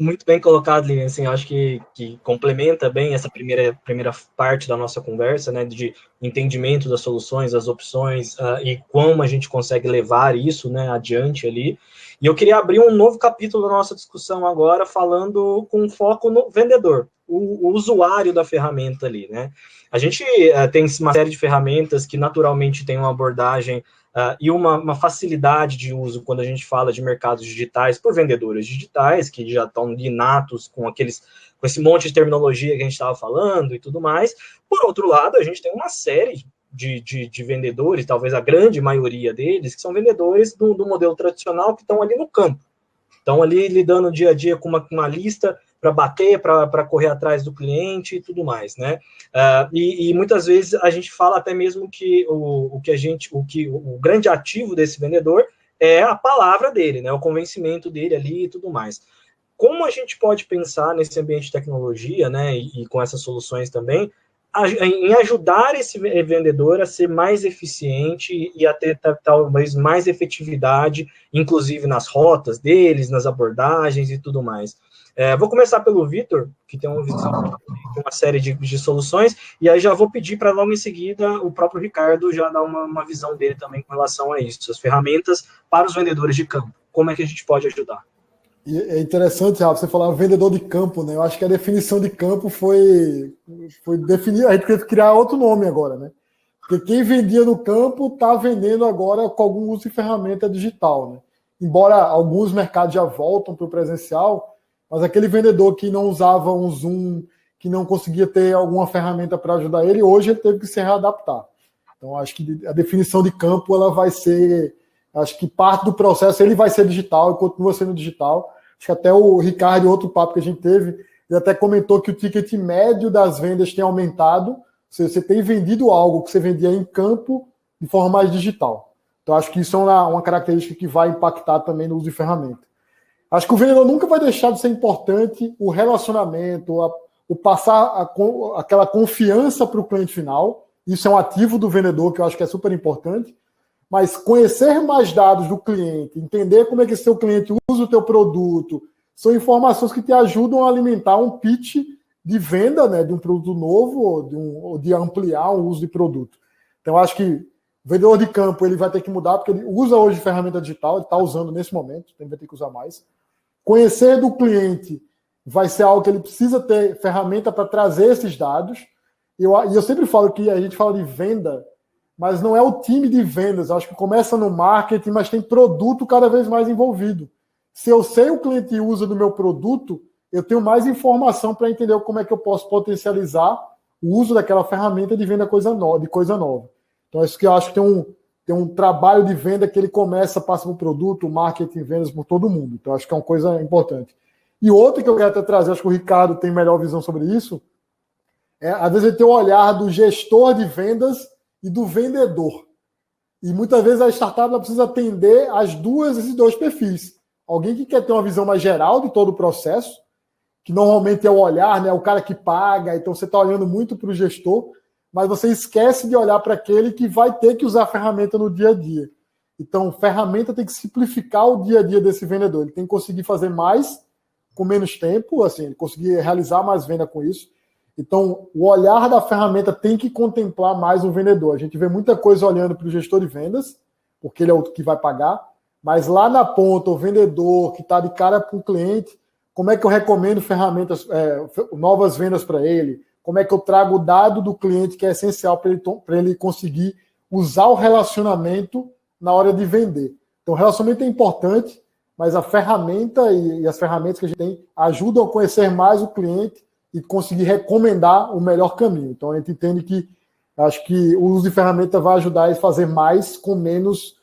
muito bem colocado, Lilian, assim, acho que complementa bem essa primeira parte da nossa conversa, né, de entendimento das soluções, das opções, e como a gente consegue levar isso, né, adiante ali, e eu queria abrir um novo capítulo da nossa discussão agora, falando com foco no vendedor, o usuário da ferramenta ali, né, a gente tem uma série de ferramentas que naturalmente tem uma abordagem e uma facilidade de uso quando a gente fala de mercados digitais por vendedores digitais, que já estão inatos com esse monte de terminologia que a gente estava falando e tudo mais. Por outro lado, a gente tem uma série de vendedores, talvez a grande maioria deles, que são vendedores do modelo tradicional, que estão ali no campo. Estão ali lidando dia a dia com uma lista para bater, para correr atrás do cliente e tudo mais, né? E muitas vezes a gente fala até mesmo que o grande ativo desse vendedor é a palavra dele, né? O convencimento dele ali e tudo mais. Como a gente pode pensar nesse ambiente de tecnologia, né? E com essas soluções também, em ajudar esse vendedor a ser mais eficiente e a ter talvez mais efetividade, inclusive nas rotas deles, nas abordagens e tudo mais. Vou começar pelo Vitor, que tem uma visão, uma série de soluções, e aí já vou pedir para logo em seguida o próprio Ricardo já dar uma visão dele também com relação a isso, as ferramentas para os vendedores de campo. Como é que a gente pode ajudar?
E é interessante, Rafa, você falar vendedor de campo, né? Eu acho que a definição de campo foi definir, a gente teve que criar outro nome agora, né? Porque quem vendia no campo está vendendo agora com algum uso de ferramenta digital, né? Embora alguns mercados já voltam para o presencial, mas aquele vendedor que não usava um Zoom, que não conseguia ter alguma ferramenta para ajudar ele, hoje ele teve que se readaptar. Então, acho que a definição de campo, ela vai ser... Acho que parte do processo ele vai ser digital e continua sendo digital. Acho que até o Ricardo, outro papo que a gente teve, ele até comentou que o ticket médio das vendas tem aumentado. Você tem vendido algo que você vendia em campo de forma mais digital. Então, acho que isso é uma característica que vai impactar também no uso de ferramenta. Acho que o vendedor nunca vai deixar de ser importante o relacionamento, o passar aquela confiança para o cliente final. Isso é um ativo do vendedor que eu acho que é super importante. Mas conhecer mais dados do cliente, entender como é que seu cliente usa o teu produto, são informações que te ajudam a alimentar um pitch de venda, né, de um produto novo ou de ampliar o uso de produto. Então, acho que o vendedor de campo ele vai ter que mudar, porque ele usa hoje ferramenta digital, ele está usando nesse momento, então ele vai ter que usar mais. Conhecer do cliente vai ser algo que ele precisa ter ferramenta para trazer esses dados. E eu sempre falo que a gente fala de venda, mas não é o time de vendas. Acho que começa no marketing, mas tem produto cada vez mais envolvido. Se eu sei o cliente usa do meu produto, eu tenho mais informação para entender como é que eu posso potencializar o uso daquela ferramenta de venda de coisa nova. Então, isso que eu acho que tem um trabalho de venda que ele passa para o produto, marketing, vendas por todo mundo. Então, acho que é uma coisa importante. E outra que eu quero até trazer, acho que o Ricardo tem melhor visão sobre isso, às vezes ele tem o olhar do gestor de vendas e do vendedor. E muitas vezes a startup precisa atender esses dois perfis. Alguém que quer ter uma visão mais geral de todo o processo, que normalmente é o olhar, né, o cara que paga, então você está olhando muito para o gestor, mas você esquece de olhar para aquele que vai ter que usar a ferramenta no dia a dia. Então, ferramenta tem que simplificar o dia a dia desse vendedor. Ele tem que conseguir fazer mais com menos tempo, assim, ele conseguir realizar mais venda com isso. Então, o olhar da ferramenta tem que contemplar mais o vendedor. A gente vê muita coisa olhando para o gestor de vendas, porque ele é o que vai pagar, mas lá na ponta, o vendedor que está de cara com o cliente, como é que eu recomendo ferramentas, novas vendas para ele? Como é que eu trago o dado do cliente que é essencial para ele conseguir usar o relacionamento na hora de vender? Então, o relacionamento é importante, mas a ferramenta e as ferramentas que a gente tem ajudam a conhecer mais o cliente e conseguir recomendar o melhor caminho. Então, a gente entende que acho que o uso de ferramenta vai ajudar a fazer mais com menos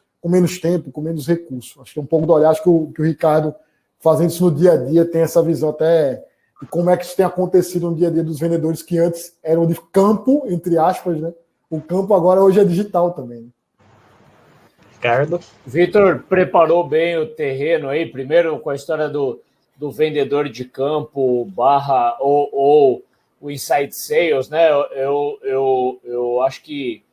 tempo, com menos recursos. Acho que é um pouco do olhar, acho que o Ricardo, fazendo isso no dia a dia, tem essa visão até de como é que isso tem acontecido no dia a dia dos vendedores que antes eram de campo, entre aspas, né? O campo agora hoje é digital também. Né?
Ricardo?
Vitor preparou bem o terreno aí, primeiro com a história do vendedor de campo ou o Inside Sales, né? Eu acho que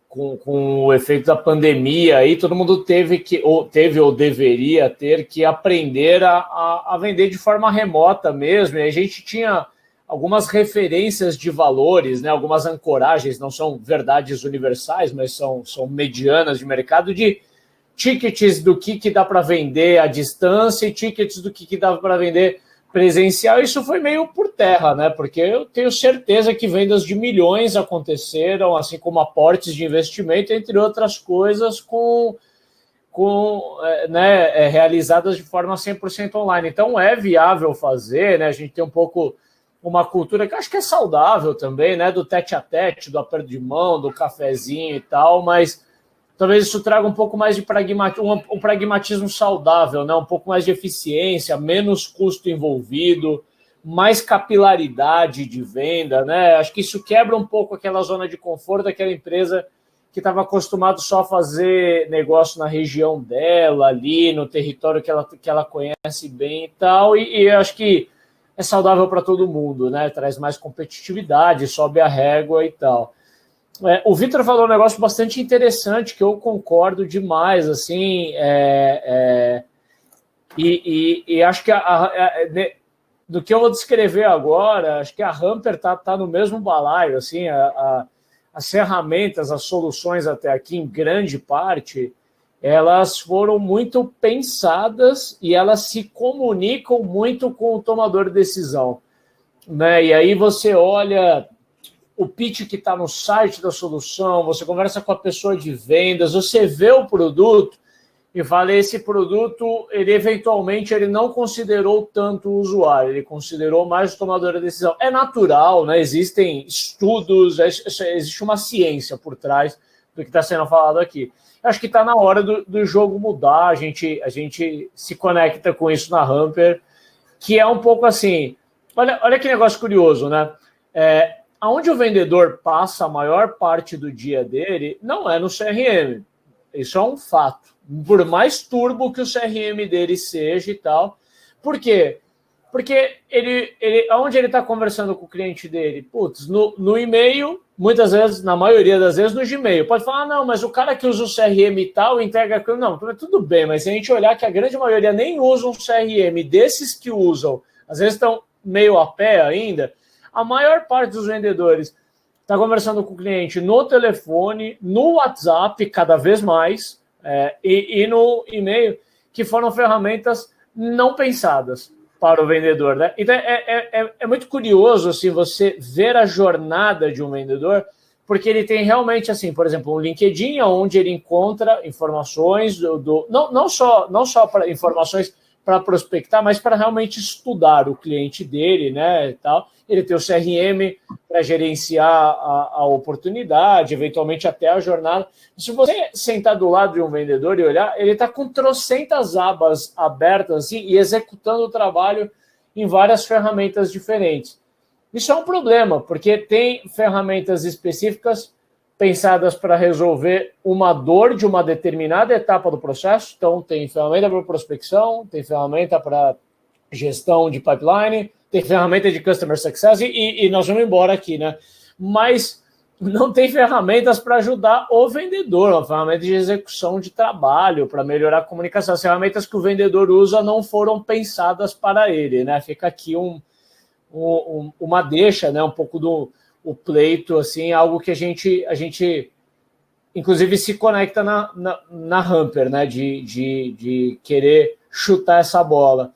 com o efeito da pandemia aí, todo mundo teve ou deveria ter que aprender a vender de forma remota mesmo. E a gente tinha algumas referências de valores, né? Algumas ancoragens, não são verdades universais, mas são medianas de mercado, de tickets do que dá para vender à distância e tickets do que dá para vender presencial. Isso foi meio por terra, né? Porque eu tenho certeza que vendas de milhões aconteceram, assim como aportes de investimento, entre outras coisas, realizadas de forma 100% online. Então, é viável fazer, né? A gente tem um pouco uma cultura que eu acho que é saudável também, né? Do tete-a-tete, do aperto de mão, do cafezinho e tal, mas talvez isso traga um pouco mais de um pragmatismo saudável, né? Um pouco mais de eficiência, menos custo envolvido, mais capilaridade de venda, né? Acho que isso quebra um pouco aquela zona de conforto daquela empresa que estava acostumado só a fazer negócio na região dela, ali no território que ela conhece bem e tal, e acho que é saudável para todo mundo, né? Traz mais competitividade, sobe a régua e tal. O Vitor falou um negócio bastante interessante que eu concordo demais, assim, e acho que do que eu vou descrever agora, acho que a Hamper tá no mesmo balaio, assim, as ferramentas, as soluções até aqui, em grande parte, elas foram muito pensadas e elas se comunicam muito com o tomador de decisão, né? E aí você olha o pitch que está no site da solução, você conversa com a pessoa de vendas, você vê o produto e fala, esse produto, ele eventualmente ele não considerou tanto o usuário, ele considerou mais o tomador de decisão. É natural, né? Existem estudos, existe uma ciência por trás do que está sendo falado aqui. Acho que está na hora do jogo mudar, a gente se conecta com isso na Hamper, que é um pouco assim, olha que negócio curioso, né? Onde o vendedor passa a maior parte do dia dele não é no CRM, isso é um fato, por mais turbo que o CRM dele seja e tal. Por quê? Porque onde ele está conversando com o cliente dele? Putz, no e-mail, muitas vezes, na maioria das vezes, no Gmail. Pode falar, não, mas o cara que usa o CRM e tal, entrega aquilo. Não, tudo bem, mas se a gente olhar que a grande maioria nem usa um CRM, desses que usam, às vezes estão meio a pé ainda, a maior parte dos vendedores está conversando com o cliente no telefone, no WhatsApp, cada vez mais, e no e-mail, que foram ferramentas não pensadas para o vendedor, né? Então, é muito curioso, assim, você ver a jornada de um vendedor, porque ele tem realmente, assim, por exemplo, um LinkedIn, onde ele encontra informações não só para informações para prospectar, mas para realmente estudar o cliente dele, né, e tal. Ele tem o CRM para gerenciar a oportunidade, eventualmente até a jornada. Se você sentar do lado de um vendedor e olhar, ele está com trocentas abas abertas assim, e executando o trabalho em várias ferramentas diferentes. Isso é um problema, porque tem ferramentas específicas pensadas para resolver uma dor de uma determinada etapa do processo. Então, tem ferramenta para prospecção, tem ferramenta para gestão de pipeline, tem ferramenta de Customer Success e nós vamos embora aqui, né? Mas não tem ferramentas para ajudar o vendedor, uma ferramenta de execução de trabalho, para melhorar a comunicação. As ferramentas que o vendedor usa não foram pensadas para ele, né? Fica aqui uma deixa, né? Um pouco do pleito, assim, algo que a gente inclusive se conecta na Hamper, né? De querer chutar essa bola.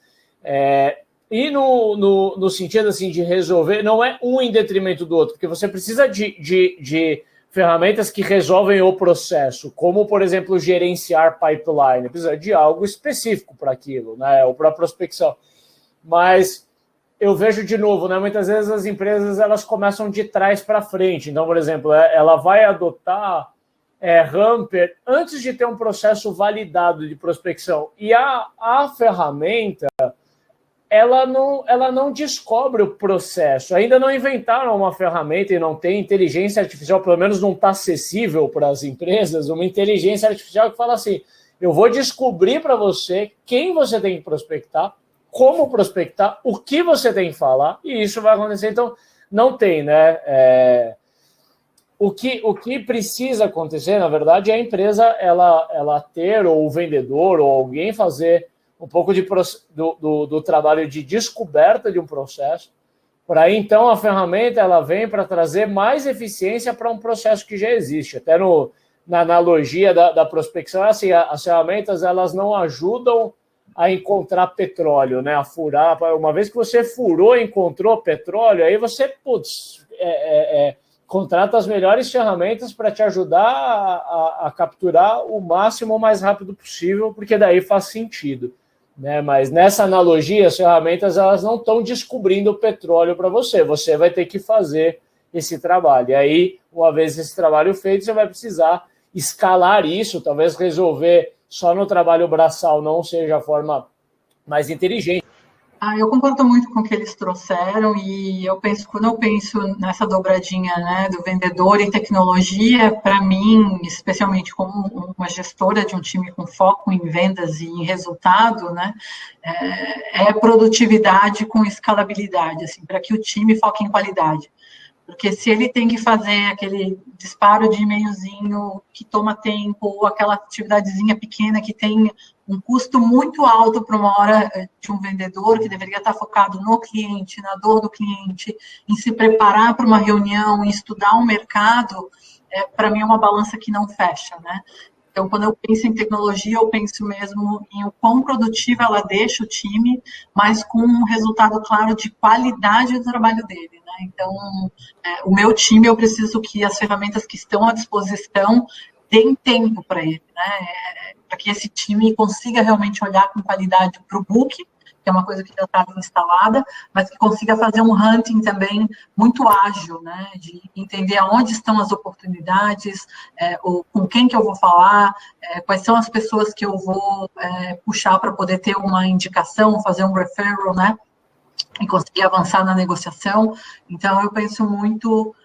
E no sentido assim, de resolver, não é um em detrimento do outro, porque você precisa de ferramentas que resolvem o processo, como, por exemplo, gerenciar pipeline, precisa de algo específico para aquilo, né? Ou para prospecção. Mas eu vejo de novo, né? Muitas vezes as empresas elas começam de trás para frente. Então, por exemplo, ela vai adotar Hamper antes de ter um processo validado de prospecção. E a ferramenta ela não descobre o processo. Ainda não inventaram uma ferramenta e não tem inteligência artificial, pelo menos não está acessível para as empresas, uma inteligência artificial que fala assim, eu vou descobrir para você quem você tem que prospectar, como prospectar, o que você tem que falar, e isso vai acontecer. Então, não tem, né? O que precisa acontecer, na verdade, é a empresa ela ter, ou o vendedor, ou alguém fazer um pouco do trabalho de descoberta de um processo, por aí, então, a ferramenta ela vem para trazer mais eficiência para um processo que já existe. Até na analogia da prospecção, assim, as ferramentas elas não ajudam a encontrar petróleo, né? A furar. Uma vez que você furou e encontrou petróleo, aí você contrata as melhores ferramentas para te ajudar a capturar o máximo o mais rápido possível, porque daí faz sentido. Né? Mas nessa analogia, as ferramentas elas não estão descobrindo o petróleo para você. Você vai ter que fazer esse trabalho. E aí, uma vez esse trabalho feito, você vai precisar escalar isso, talvez resolver só no trabalho braçal não seja a forma mais inteligente.
Eu concordo muito com o que eles trouxeram e quando eu penso nessa dobradinha, né, do vendedor e tecnologia, para mim, especialmente como uma gestora de um time com foco em vendas e em resultado, né, é produtividade com escalabilidade, assim, para que o time foque em qualidade. Porque se ele tem que fazer aquele disparo de e-mailzinho que toma tempo, ou aquela atividadezinha pequena que tem um custo muito alto para uma hora de um vendedor, que deveria estar focado no cliente, na dor do cliente, em se preparar para uma reunião, em estudar um mercado, para mim é uma balança que não fecha, né? Então, quando eu penso em tecnologia, eu penso mesmo em o quão produtiva ela deixa o time, mas com um resultado claro de qualidade do trabalho dele, né? Então, o meu time, eu preciso que as ferramentas que estão à disposição deem tempo para ele, né? Para que esse time consiga realmente olhar com qualidade para o book, que é uma coisa que já estava instalada, mas que consiga fazer um hunting também muito ágil, né, de entender aonde estão as oportunidades, com quem que eu vou falar, quais são as pessoas que eu vou puxar para poder ter uma indicação, fazer um referral, né, e conseguir avançar na negociação. Então, eu penso muito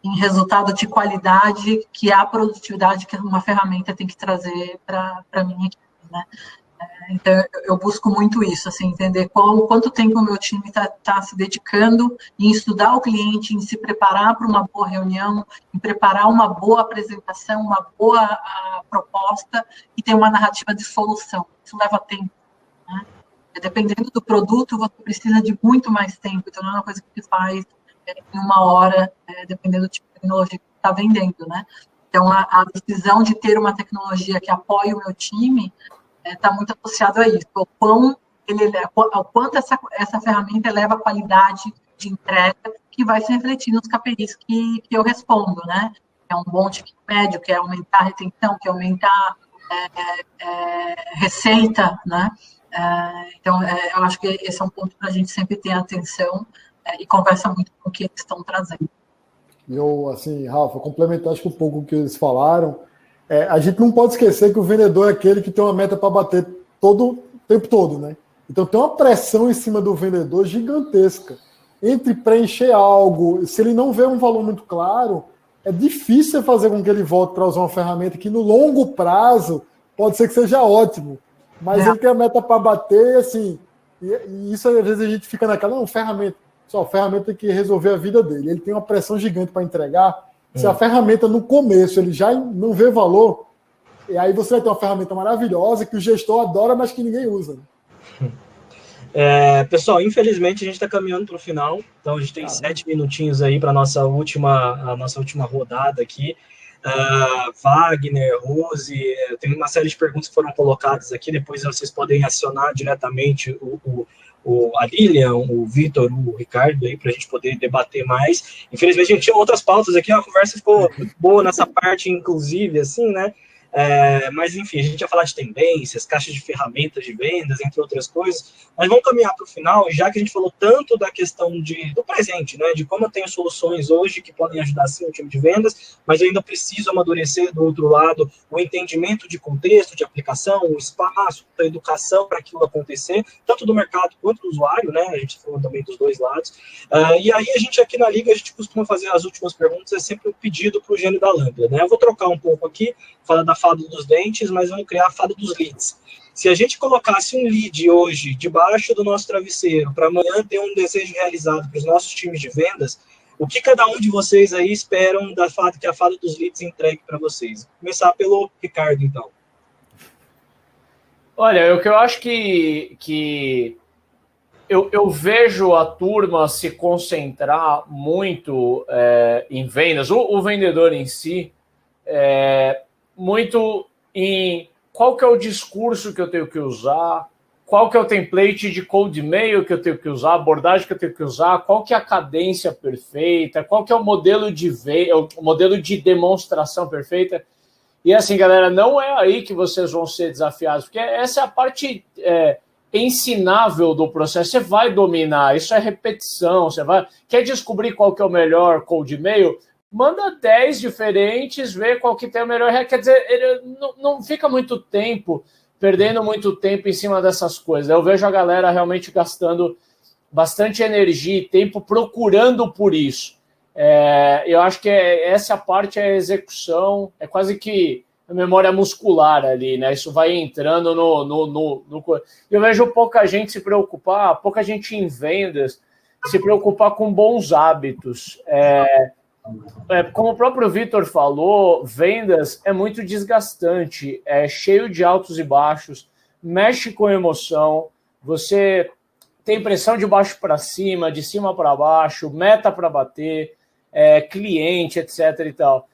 em resultado de qualidade, que é a produtividade que uma ferramenta tem que trazer para a minha equipe, né. Então, eu busco muito isso, assim, entender quanto tempo o meu time está se dedicando em estudar o cliente, em se preparar para uma boa reunião, em preparar uma boa apresentação, uma boa proposta e ter uma narrativa de solução. Isso leva tempo, né? Dependendo do produto, você precisa de muito mais tempo, então não é uma coisa que se faz em uma hora, dependendo do tipo de tecnologia que você está vendendo, né? Então, a decisão de ter uma tecnologia que apoie o meu time está muito associado a isso, ao quanto essa ferramenta eleva a qualidade de entrega que vai se refletir nos KPIs que eu respondo, né? É um bom ticket médio, que é aumentar a retenção, que é aumentar receita, né? Então, eu acho que esse é um ponto para a gente sempre ter atenção e conversa muito com o que eles estão trazendo.
Eu, assim, Rafa, complementar acho que um pouco o que eles falaram. A gente não pode esquecer que o vendedor é aquele que tem uma meta para bater o tempo todo, né? Então tem uma pressão em cima do vendedor gigantesca. Entre preencher algo, se ele não vê um valor muito claro, é difícil fazer com que ele volte para usar uma ferramenta que no longo prazo pode ser que seja ótimo, mas ele tem a meta para bater, assim, e isso às vezes a gente fica naquela, não, ferramenta tem que resolver a vida dele. Ele tem uma pressão gigante para entregar. Se a ferramenta no começo ele já não vê valor, e aí você vai ter uma ferramenta maravilhosa que o gestor adora, mas que ninguém usa.
Pessoal, infelizmente a gente está caminhando para o final, então a gente tem 7 minutinhos aí para a nossa última rodada aqui. Wagner, Rose, tem uma série de perguntas que foram colocadas aqui, depois vocês podem acionar diretamente a Lilian, o Vitor, o Ricardo aí, para a gente poder debater mais. Infelizmente, a gente tinha outras pautas aqui, a conversa ficou muito boa nessa parte, inclusive, assim, né? Mas, enfim, a gente ia falar de tendências, caixas de ferramentas de vendas, entre outras coisas, mas vamos caminhar para o final, já que a gente falou tanto da questão do presente, né, de como eu tenho soluções hoje que podem ajudar, sim, o time de vendas, mas eu ainda preciso amadurecer, do outro lado, o entendimento de contexto, de aplicação, o espaço, a educação para aquilo acontecer, tanto do mercado quanto do usuário, né, a gente falou também dos dois lados, e aí a gente aqui na Liga, a gente costuma fazer as últimas perguntas, é sempre um pedido para o gênio da lâmpada, né, eu vou trocar um pouco aqui, falar da fada dos dentes, mas vamos criar a fada dos leads. Se a gente colocasse um lead hoje debaixo do nosso travesseiro, para amanhã ter um desejo realizado para os nossos times de vendas, o que cada um de vocês aí esperam que a fada dos leads entregue para vocês? Vou começar pelo Ricardo, então.
Olha, o que eu acho que eu vejo a turma se concentrar muito em vendas, o vendedor em si, muito em qual que é o discurso que eu tenho que usar, qual que é o template de cold mail que eu tenho que usar, a abordagem que eu tenho que usar, qual que é a cadência perfeita, qual que é o modelo de demonstração perfeita. E assim, galera, não é aí que vocês vão ser desafiados, porque essa é a parte ensinável do processo. Você vai dominar, isso é repetição. Quer descobrir qual que é o melhor cold mail? Manda 10 diferentes, vê qual que tem o melhor. Quer dizer, ele não fica muito tempo, perdendo muito tempo em cima dessas coisas. Eu vejo a galera realmente gastando bastante energia e tempo procurando por isso. Eu acho que essa parte é a execução, é quase que a memória muscular ali, né? Isso vai entrando no... Eu vejo pouca gente se preocupar, pouca gente em vendas se preocupar com bons hábitos. Como o próprio Vitor falou, vendas é muito desgastante, é cheio de altos e baixos, mexe com emoção, você tem pressão de baixo para cima, de cima para baixo, meta para bater, cliente, etc. e tal.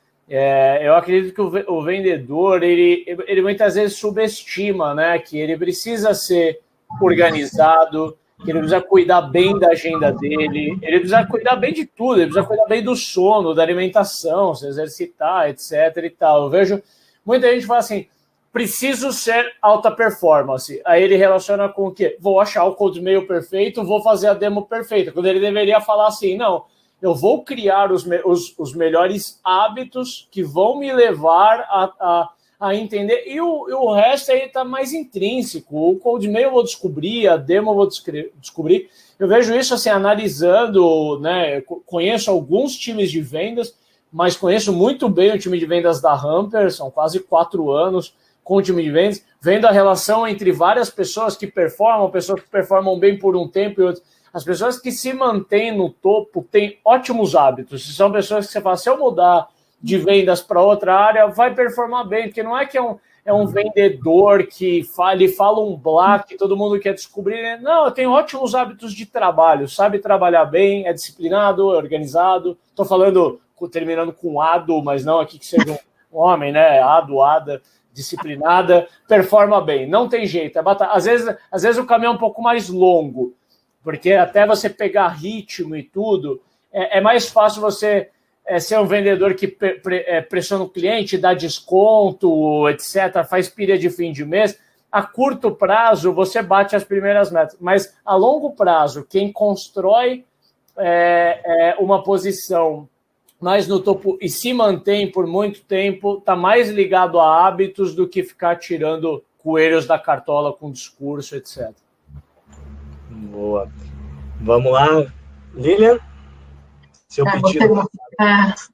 Eu acredito que o vendedor, ele muitas vezes subestima, né, que ele precisa ser organizado, que ele precisa cuidar bem da agenda dele, ele precisa cuidar bem de tudo, ele precisa cuidar bem do sono, da alimentação, se exercitar, etc. e tal. Eu vejo muita gente fala assim, preciso ser alta performance. Aí ele relaciona com o quê? Vou achar o cold mail perfeito, vou fazer a demo perfeita. Quando ele deveria falar assim, não, eu vou criar os melhores hábitos que vão me levar a entender, e o resto aí está mais intrínseco. O cold mail eu vou descobrir, a demo eu vou descobrir. Eu vejo isso assim, analisando, né? Conheço alguns times de vendas, mas conheço muito bem o time de vendas da Hamper, são quase 4 anos com o time de vendas, vendo a relação entre várias pessoas que performam bem por um tempo e outras. As pessoas que se mantêm no topo têm ótimos hábitos. São pessoas que você fala, se eu mudar de vendas para outra área, vai performar bem, porque não é que é um vendedor que fala um black que todo mundo quer descobrir. Né? Não, tem ótimos hábitos de trabalho, sabe trabalhar bem, é disciplinado, é organizado. Estou terminando com ado, mas não aqui que seja um homem, né? Ada, disciplinada, performa bem. Não tem jeito. Às vezes o caminho é um pouco mais longo, porque até você pegar ritmo e tudo, é mais fácil você ser um vendedor que pressiona o cliente, dá desconto, etc., faz pilha de fim de mês. A curto prazo, você bate as primeiras metas, mas a longo prazo, quem constrói uma posição mais no topo e se mantém por muito tempo, está mais ligado a hábitos do que ficar tirando coelhos da cartola com discurso, etc.
Boa. Vamos lá, Lilian. Seu pedido.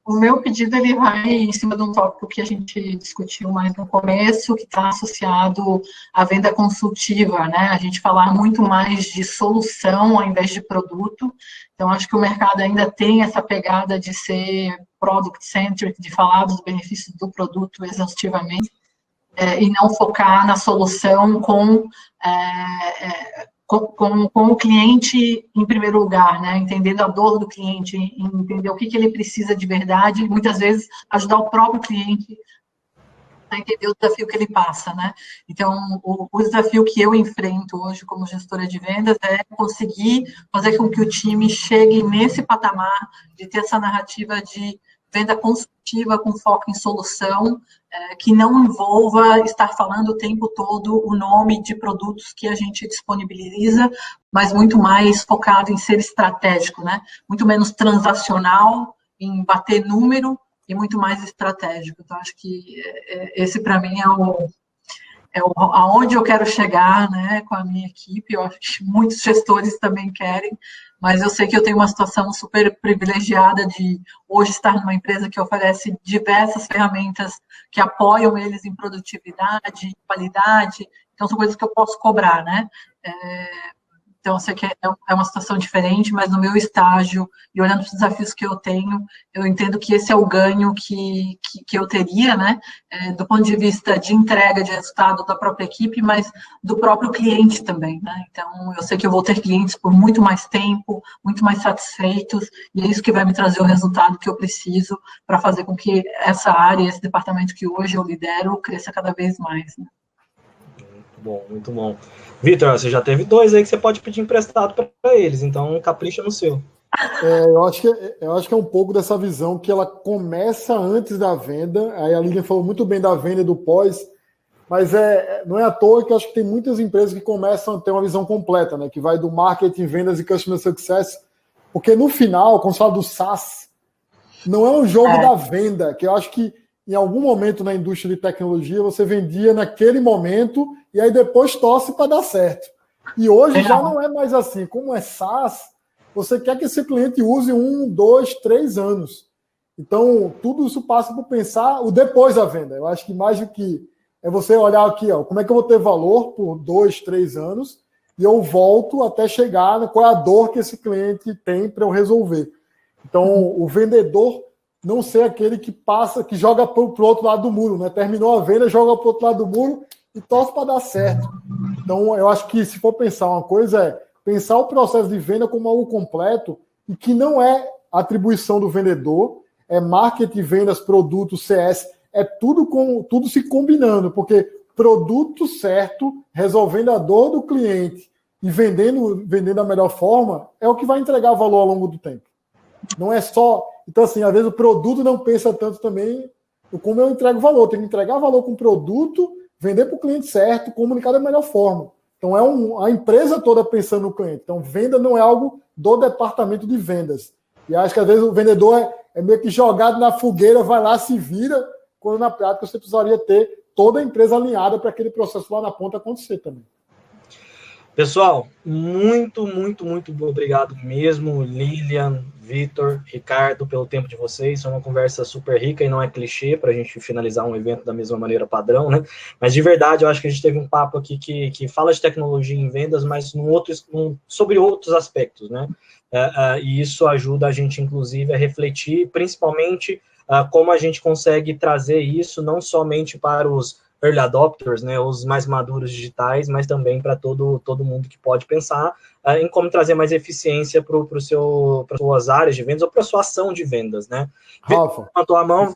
O meu pedido ele vai em cima de um tópico que a gente discutiu mais no começo, que está associado à venda consultiva, né? A gente falar muito mais de solução ao invés de produto. Então, acho que o mercado ainda tem essa pegada de ser product-centric, de falar dos benefícios do produto exaustivamente, e não focar na solução com o cliente em primeiro lugar, né? Entendendo a dor do cliente, entender o que ele precisa de verdade, e muitas vezes ajudar o próprio cliente a entender o desafio que ele passa, né? Então, o desafio que eu enfrento hoje como gestora de vendas é conseguir fazer com que o time chegue nesse patamar de ter essa narrativa de venda consultiva com foco em solução, que não envolva estar falando o tempo todo o nome de produtos que a gente disponibiliza, mas muito mais focado em ser estratégico, né? Muito menos transacional, em bater número, e muito mais estratégico. Então, acho que esse, para mim, aonde eu quero chegar, né, com a minha equipe. Eu acho que muitos gestores também querem, mas eu sei que eu tenho uma situação super privilegiada de hoje estar numa empresa que oferece diversas ferramentas que apoiam eles em produtividade, qualidade, Então, são coisas que eu posso cobrar, né? Então, eu sei que é uma situação diferente, mas no meu estágio, e olhando os desafios que eu tenho, eu entendo que esse é o ganho que eu teria, né? Do ponto de vista de entrega de resultado da própria equipe, mas do próprio cliente também, né? Então, eu sei que eu vou ter clientes por muito mais tempo, muito mais satisfeitos, e é isso que vai me trazer o resultado que eu preciso para fazer com que essa área, esse departamento que hoje eu lidero, cresça cada vez mais, né?
Muito bom, muito bom. Vitor, você já teve 2 aí que você pode pedir emprestado para eles, então capricha no seu.
Eu acho que é um pouco dessa visão que ela começa antes da venda. Aí a Lilian falou muito bem da venda e do pós, mas não é à toa que eu acho que tem muitas empresas que começam a ter uma visão completa, né? Que vai do marketing, vendas e customer success, porque no final, quando se fala do SaaS, não é um jogo da venda, que eu acho que em algum momento na indústria de tecnologia você vendia naquele momento e aí depois torce para dar certo. E hoje já não é mais assim. Como é SaaS, você quer que esse cliente use 1, 2, 3 anos. Então, tudo isso passa por pensar o depois da venda. Eu acho que mais do que é você olhar aqui, ó, como é que eu vou ter valor por 2, 3 anos e eu volto até chegar qual é a dor que esse cliente tem para eu resolver. Então, o vendedor não ser aquele que passa, que joga para o outro lado do muro, né? Terminou a venda, joga para o outro lado do muro e torce para dar certo. Então, eu acho que se for pensar uma coisa, pensar o processo de venda como algo completo e que não é atribuição do vendedor, é marketing, vendas, produtos, CS, é tudo se combinando, porque produto certo, resolvendo a dor do cliente e vendendo da melhor forma, é o que vai entregar valor ao longo do tempo. Não é só... Então, assim, às vezes o produto não pensa tanto também como eu entrego valor. Eu tenho que entregar valor com o produto, vender para o cliente certo, comunicar da melhor forma. Então, a empresa toda pensando no cliente. Então, venda não é algo do departamento de vendas. E acho que, às vezes, o vendedor é meio que jogado na fogueira, vai lá, se vira, quando na prática você precisaria ter toda a empresa alinhada para aquele processo lá na ponta acontecer também.
Pessoal, muito obrigado mesmo, Lilian, Vitor, Ricardo, pelo tempo de vocês. Foi uma conversa super rica e não é clichê para a gente finalizar um evento da mesma maneira padrão, né? Mas de verdade, eu acho que a gente teve um papo aqui que fala de tecnologia em vendas, mas sobre outros aspectos, né? E isso ajuda a gente, inclusive, a refletir, principalmente, como a gente consegue trazer isso não somente para os early adopters, né, os mais maduros digitais, mas também para todo mundo que pode pensar em como trazer mais eficiência para as suas áreas de vendas ou para a sua ação de vendas, né?
Rafa,
levantou a mão.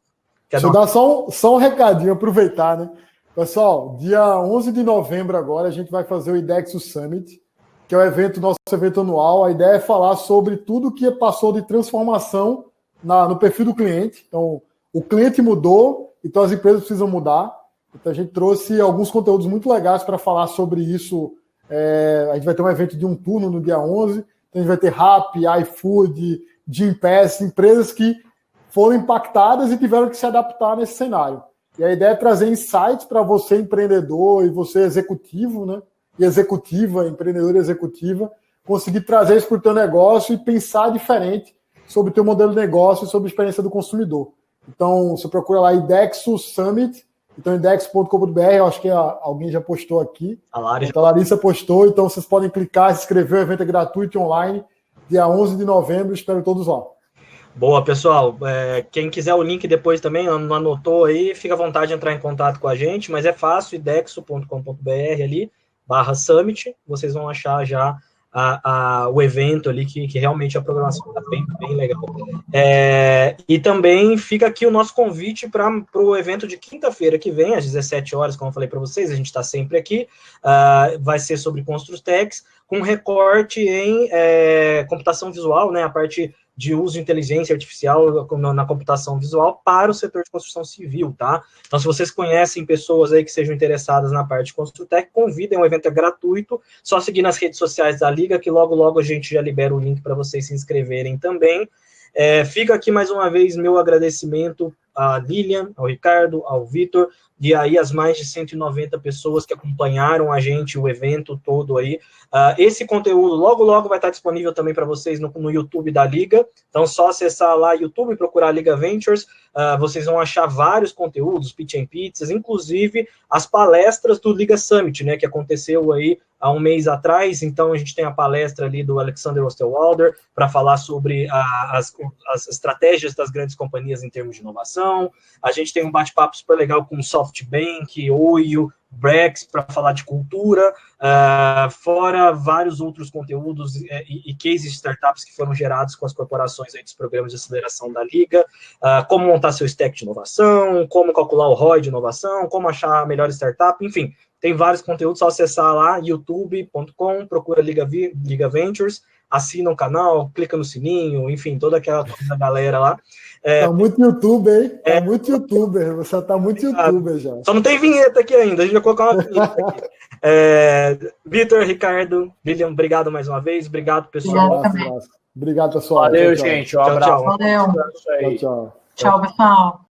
Deixa eu dar só um recadinho, aproveitar, né? Pessoal, dia 11 de novembro agora, a gente vai fazer o IDEXO Summit, que é o nosso evento anual. A ideia é falar sobre tudo que passou de transformação no perfil do cliente. Então, o cliente mudou, então as empresas precisam mudar. Então, a gente trouxe alguns conteúdos muito legais para falar sobre isso. A gente vai ter um evento de um turno no dia 11. Então, a gente vai ter Rappi, iFood, Gympass, empresas que foram impactadas e tiveram que se adaptar nesse cenário. E a ideia é trazer insights para você, empreendedor, e você, executivo, né? E executiva, empreendedor e executiva, conseguir trazer isso para o teu negócio e pensar diferente sobre o teu modelo de negócio e sobre a experiência do consumidor. Então, você procura lá IDEXO Summit. Então, index.com.br, eu acho que alguém já postou aqui. A Larissa postou, então vocês podem clicar, se inscrever, o evento é gratuito e online, dia 11 de novembro, espero todos lá.
Boa, pessoal, quem quiser o link depois também, não anotou aí, fica à vontade de entrar em contato com a gente, mas é fácil, idexo.com.br ali, /summit, vocês vão achar já o evento ali, que realmente a programação está bem legal. E também fica aqui o nosso convite para o evento de quinta-feira que vem, às 17 horas, como eu falei para vocês, a gente está sempre aqui, vai ser sobre Construtex, com recorte em computação visual, né, a parte de uso de inteligência artificial na computação visual para o setor de construção civil, tá? Então, se vocês conhecem pessoas aí que sejam interessadas na parte de Construtec, convidem, o evento é gratuito, só seguir nas redes sociais da Liga, que logo a gente já libera o link para vocês se inscreverem também. Fica aqui mais uma vez meu agradecimento à Lilian, ao Ricardo, ao Vitor, e aí as mais de 190 pessoas que acompanharam a gente, o evento todo aí. Esse conteúdo logo vai estar disponível também para vocês no YouTube da Liga, então só acessar lá YouTube e procurar Liga Ventures, vocês vão achar vários conteúdos, pitch and pizzas, inclusive as palestras do Liga Summit, né, que aconteceu aí há um mês atrás. Então a gente tem a palestra ali do Alexander Osterwalder para falar sobre as estratégias das grandes companhias em termos de inovação. A gente tem um bate-papo super legal com o SoftBank, Oio, Brex, para falar de cultura, fora vários outros conteúdos e cases de startups que foram gerados com as corporações aí dos programas de aceleração da Liga, como montar seu stack de inovação, como calcular o ROI de inovação, como achar a melhor startup, enfim, tem vários conteúdos, só acessar lá, youtube.com, procura Liga Ventures, assina o canal, clica no sininho, enfim, toda aquela coisa da galera lá.
Tá muito youtuber, hein? Tá muito youtuber, você tá muito youtuber já.
Só não tem vinheta aqui ainda, a gente vai colocar uma vinheta aqui. Vitor, Ricardo, Lilian, obrigado mais uma vez, obrigado, pessoal.
Obrigado, pessoal.
Valeu,
tchau,
gente, um abraço.
Valeu.
tchau.
Tchau, pessoal.